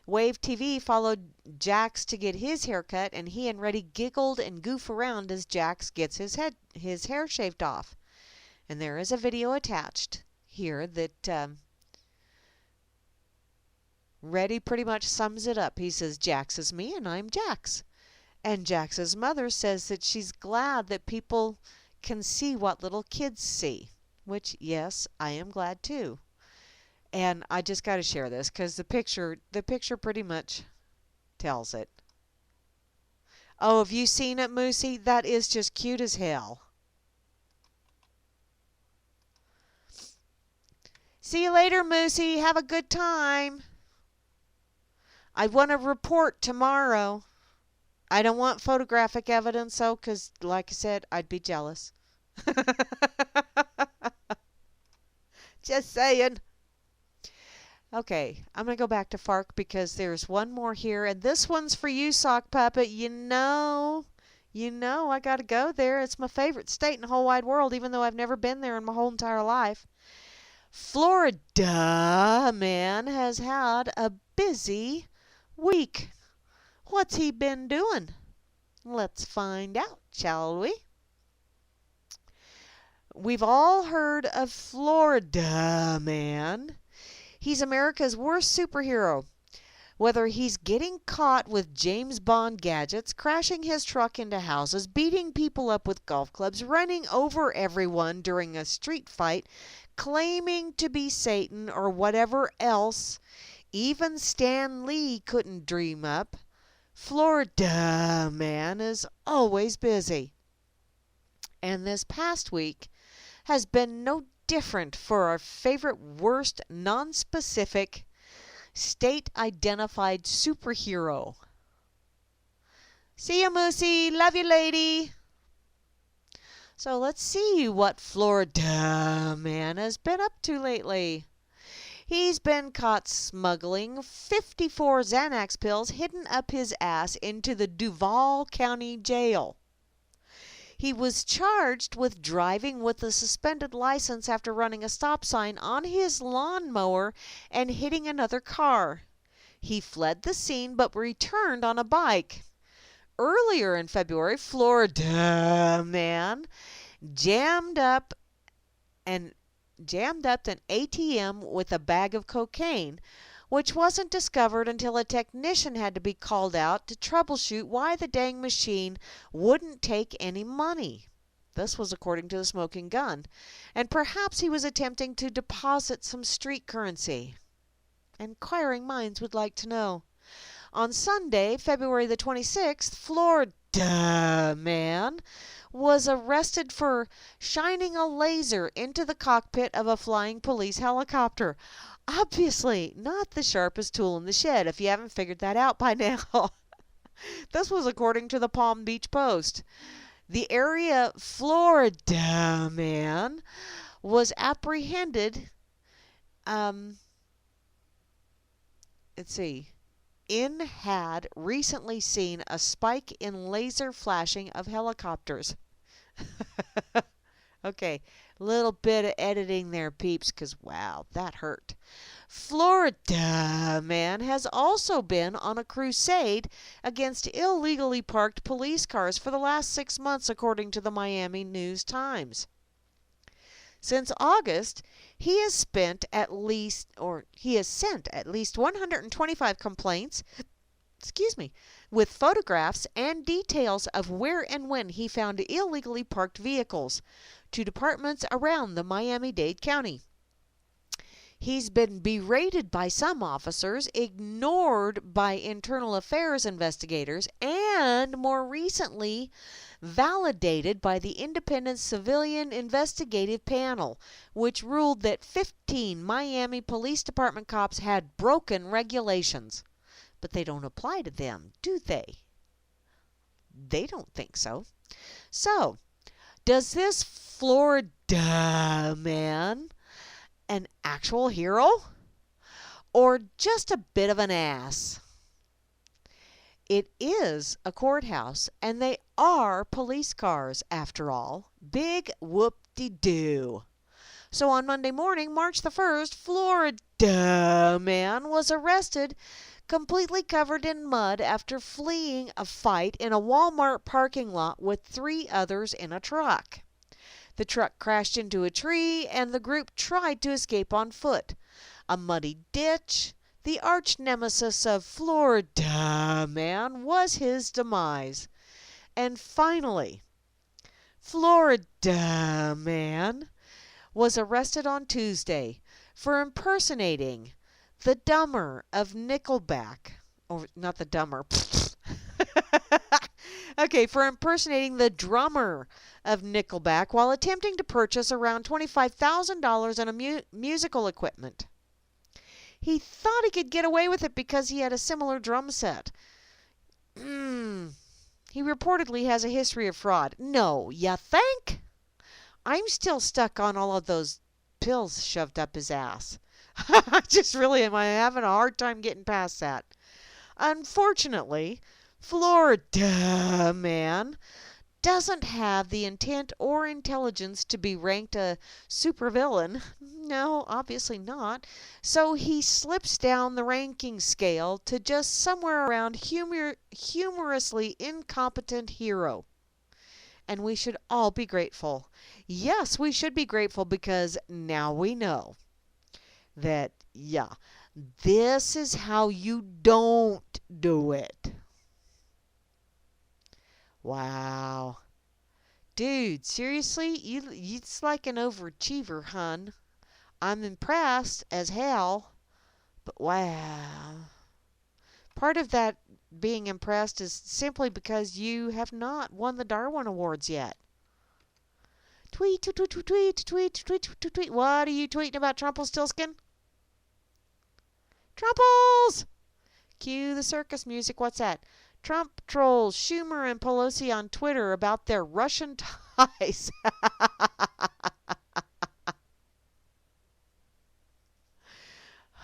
Wave TV followed Jax to get his haircut, and he and Reddy giggled and goof around as Jax gets his hair shaved off. And there is a video attached here that Reddy pretty much sums it up. He says, "Jax is me and I'm Jax." And Jax's mother says that she's glad that people can see what little kids see. Which, yes, I am glad too. And I just got to share this because the picture pretty much tells it. Oh, have you seen it, Moosey? That is just cute as hell. See you later, Moosey. Have a good time. I want to report tomorrow. I don't want photographic evidence, though, because, like I said, I'd be jealous. Just saying. Okay, I'm going to go back to FARK because there's one more here, and this one's for you, Sock Puppet. You know I got to go there. It's my favorite state in the whole wide world, even though I've never been there in my whole entire life. FLORIDUH Man has had a busy week. What's he been doing? Let's find out, shall we? We've all heard of FLORIDUH Man. He's America's worst superhero. Whether he's getting caught with James Bond gadgets, crashing his truck into houses, beating people up with golf clubs, running over everyone during a street fight, claiming to be Satan, or whatever else even Stan Lee couldn't dream up, FLORIDUH Man is always busy. And this past week has been no different for our favorite worst non-specific state-identified superhero. See ya, Moosey. Love you, lady. So let's see what FLORIDUH Man has been up to lately. He's been caught smuggling 54 Xanax pills hidden up his ass into the Duval County Jail. He was charged with driving with a suspended license after running a stop sign on his lawnmower and hitting another car. He fled the scene but returned on a bike. Earlier in February, FLORIDUH Man jammed up an ATM with a bag of cocaine, which wasn't discovered until a technician had to be called out to troubleshoot why the dang machine wouldn't take any money. This was according to the Smoking Gun. And perhaps he was attempting to deposit some street currency. Inquiring minds would like to know. On Sunday, February the 26th, Man was arrested for shining a laser into the cockpit of a flying police helicopter. Obviously, not the sharpest tool in the shed, if you haven't figured that out by now. This was according to the Palm Beach Post. The area Florida man was apprehended. Let's see. Had recently seen a spike in laser flashing of helicopters. Okay, little bit of editing there, peeps, because wow, that hurt. Florida man has also been on a crusade against illegally parked police cars for the last 6 months, according to the Miami News-Times. Since August, he has sent at least 125 complaints, with photographs and details of where and when he found illegally parked vehicles to departments around the Miami-Dade County. He's been berated by some officers, ignored by internal affairs investigators, and more recently validated by the Independent Civilian Investigative Panel, which ruled that 15 Miami Police Department cops had broken regulations. But they don't apply to them, do they? They don't think so. So, does this Florida man an actual hero? Or just a bit of an ass? It is a courthouse, and they are police cars, after all. Big whoop-de-doo. So on Monday morning, March the 1st, Florida man was arrested, completely covered in mud after fleeing a fight in a Walmart parking lot with 3 others in a truck. The truck crashed into a tree, and the group tried to escape on foot. A muddy ditch, the arch nemesis of Florida man, was his demise. And finally, Florida man was arrested on Tuesday for impersonating the drummer of Nickelback. Or not the drummer. Okay, for impersonating the drummer of Nickelback while attempting to purchase around $25,000 in musical equipment. He thought he could get away with it because he had a similar drum set. He reportedly has a history of fraud. No, you think? I'm still stuck on all of those pills shoved up his ass. I just really am having a hard time getting past that. Unfortunately, Florida man doesn't have the intent or intelligence to be ranked a supervillain. No, obviously not. So he slips down the ranking scale to just somewhere around humorously incompetent hero. And we should all be grateful. Yes, we should be grateful because now we know that, this is how you don't do it. Wow. Dude, seriously? It's like an overachiever, hun. I'm impressed as hell, but wow. Part of that being impressed is simply because you have not won the Darwin Awards yet. Tweet, tweet, tweet, tweet, tweet, tweet, tweet, tweet. What are you tweeting about, Trumpelstiltskin? Trumples! Cue the circus music. What's that? Trump trolls Schumer and Pelosi on Twitter about their Russian ties.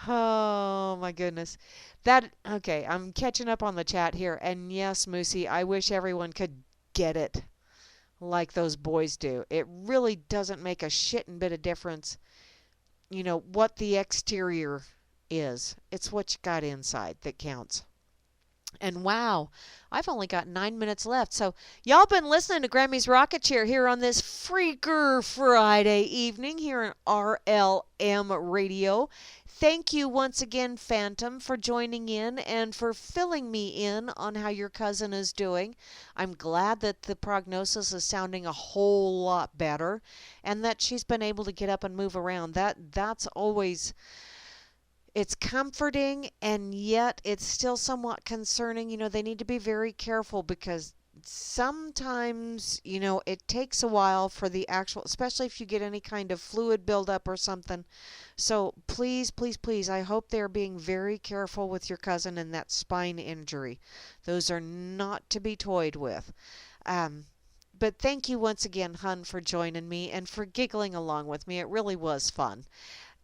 Oh, my goodness. Okay, I'm catching up on the chat here. And yes, Moosey, I wish everyone could get it like those boys do. It really doesn't make a shittin' bit of difference, what the exterior is. It's what you got inside that counts. And wow, I've only got 9 minutes left. So y'all been listening to Grammy's Rocket Chair here on this FREEKER Friday evening here in RLM Radio. Thank you once again, Phantom, for joining in and for filling me in on how your cousin is doing. I'm glad that the prognosis is sounding a whole lot better and that she's been able to get up and move around. That's always... It's comforting, and yet it's still somewhat concerning. They need to be very careful because, sometimes, it takes a while for the actual, especially if you get any kind of fluid buildup or something. So please, please, please, I hope they're being very careful with your cousin and that spine injury. Those are not to be toyed with. Um, but thank you once again, hun, for joining me and for giggling along with me. It really was fun.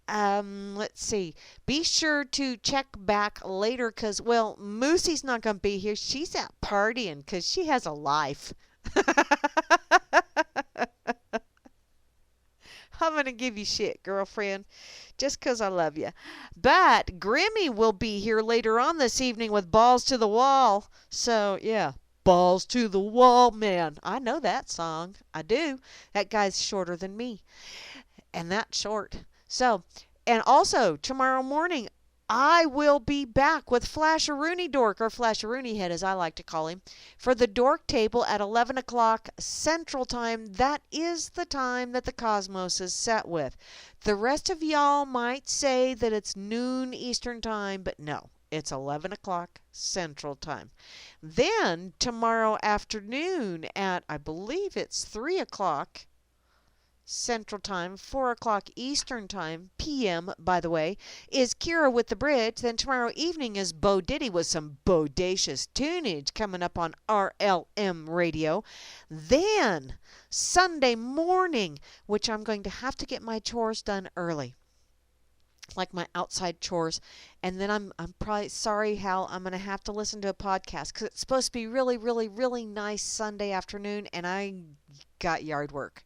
Let's see. Be sure to check back later because, well, Moosie's not going to be here. She's out partying because she has a life. I'm going to give you shit, girlfriend, just 'cause I love you. But Grammy will be here later on this evening with Balls to the Wall. So, yeah. Balls to the Wall, man. I know that song. I do. That guy's shorter than me. And that short. So, and also tomorrow morning, I will be back with Flasheroony Dork, or Flasheroony Head as I like to call him, for the Dork Table at 11 o'clock Central Time. That is the time that the Cosmos is set with. The rest of y'all might say that it's noon Eastern Time, but no. It's 11 o'clock Central Time. Then tomorrow afternoon at, I believe it's 3 o'clock Central Time, 4 o'clock Eastern Time, p.m., by the way, is Kira with the Bridge. Then tomorrow evening is Bo Diddy with some bodacious tunage coming up on RLM Radio. Then Sunday morning, which I'm going to have to get my chores done early, like my outside chores. And then I'm probably sorry, Hal, I'm going to have to listen to a podcast because it's supposed to be really, really, really nice Sunday afternoon, and I got yard work.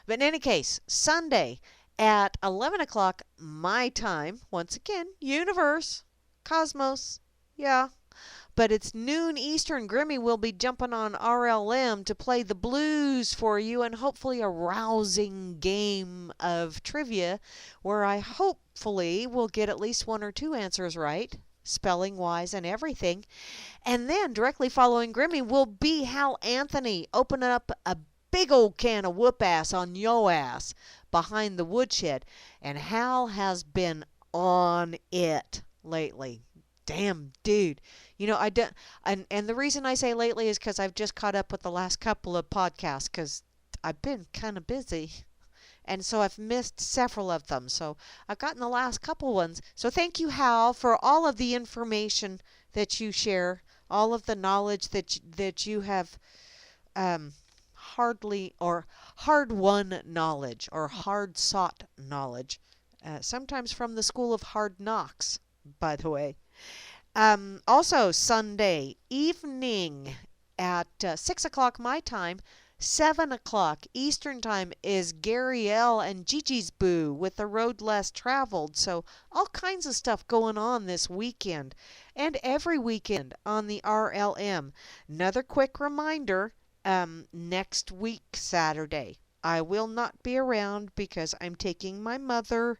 But in any case, Sunday at 11 o'clock my time, once again, universe, cosmos, yeah. But it's noon Eastern. Grimmy will be jumping on RLM to play the blues for you and hopefully a rousing game of trivia where I hopefully will get at least one or two answers right, spelling wise and everything. And then directly following Grimmy will be Hal Anthony opening up a big old can of whoop ass on yo ass behind the woodshed. And Hal has been on it lately. Damn, dude. I don't, and the reason I say lately is because I've just caught up with the last couple of podcasts because I've been kind of busy. And so I've missed several of them. So I've gotten the last couple ones. So thank you, Hal, for all of the information that you share, all of the knowledge that you have hard-won knowledge or hard-sought knowledge, sometimes from the school of hard knocks, by the way. Also, Sunday evening at 6 o'clock my time, 7 o'clock Eastern Time is Gary L. and Gigi's Boo with The Road Less Traveled. So all kinds of stuff going on this weekend and every weekend on the RLM. Another quick reminder, next week, Saturday, I will not be around because I'm taking my mother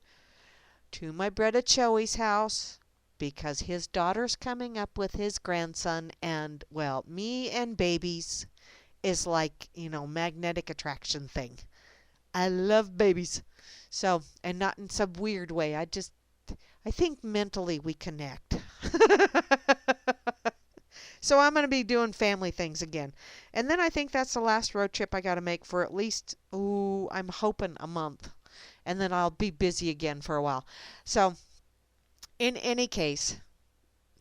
to my Bretta Choey's house because his daughter's coming up with his grandson, and, well, me and babies is like, magnetic attraction thing. I love babies. So, and not in some weird way. I think mentally we connect. So I'm going to be doing family things again. And then I think that's the last road trip I got to make for at least, I'm hoping a month. And then I'll be busy again for a while. So, in any case,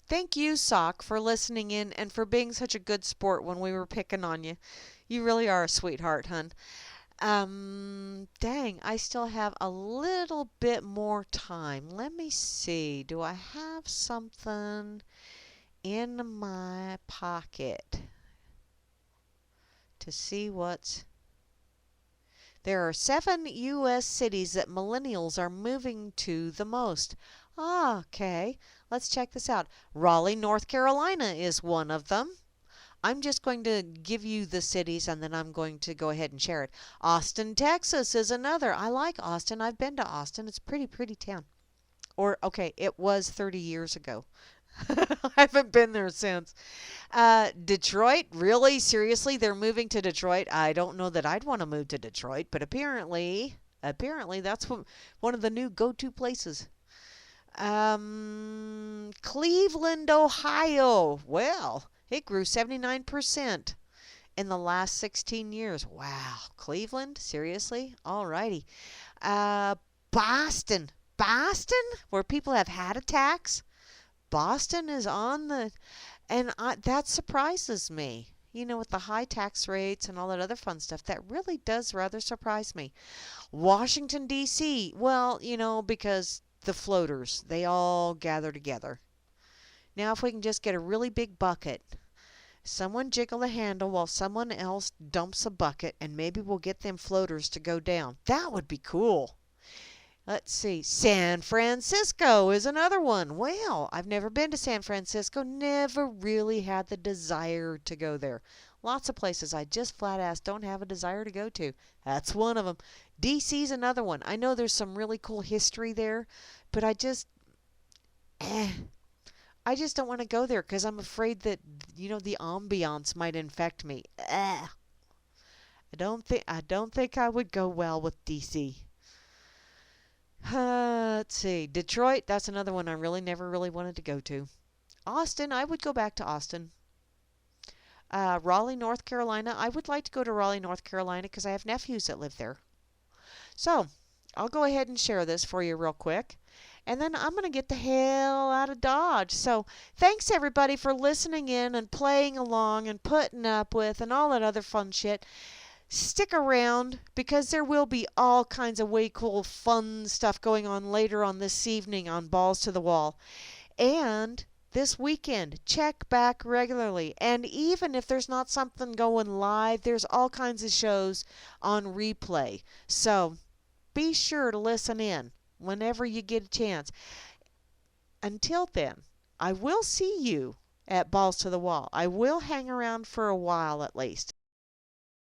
thank you, Sock, for listening in and for being such a good sport when we were picking on you. You really are a sweetheart, hun. Dang, I still have a little bit more time. Let me see. Do I have something in my pocket to see what's... There are 7 U.S. cities that millennials are moving to the most. Okay, let's check this out. Raleigh, North Carolina is one of them. I'm just going to give you the cities and then I'm going to go ahead and share it. Austin, Texas is another. I like Austin. I've been to Austin. It's a pretty town. Or, okay, it was 30 years ago. I haven't been there since. Detroit, really? Seriously? They're moving to Detroit? I don't know that I'd want to move to Detroit, but apparently that's one of the new go-to places. Cleveland, Ohio. Well, it grew 79%. in the last 16 years. Wow. Cleveland? Seriously? Alrighty. Uh, Boston. Boston, where people have had attacks. Boston is on the, and that surprises me. You know, with the high tax rates and all that other fun stuff, that really does rather surprise me. Washington, D.C., well, because the floaters, they all gather together. Now, if we can just get a really big bucket, someone jiggle the handle while someone else dumps a bucket, and maybe we'll get them floaters to go down. That would be cool. Let's see. San Francisco is another one. Well, I've never been to San Francisco. Never really had the desire to go there. Lots of places I just flat ass don't have a desire to go to. That's one of them. DC's another one. I know there's some really cool history there, but I just don't want to go there because I'm afraid that the ambiance might infect me. I don't think I would go well with DC. Let's see. Detroit, that's another one I really never really wanted to go to. Austin, I would go back to Austin. Raleigh, North Carolina, I would like to go to Raleigh, North Carolina because I have nephews that live there. So, I'll go ahead and share this for you real quick. And then I'm going to get the hell out of Dodge. So, thanks everybody for listening in and playing along and putting up with and all that other fun shit. Stick around because there will be all kinds of way cool fun stuff going on later on this evening on Balls to the Wall. And this weekend, check back regularly. And even if there's not something going live, there's all kinds of shows on replay. So be sure to listen in whenever you get a chance. Until then, I will see you at Balls to the Wall. I will hang around for a while at least.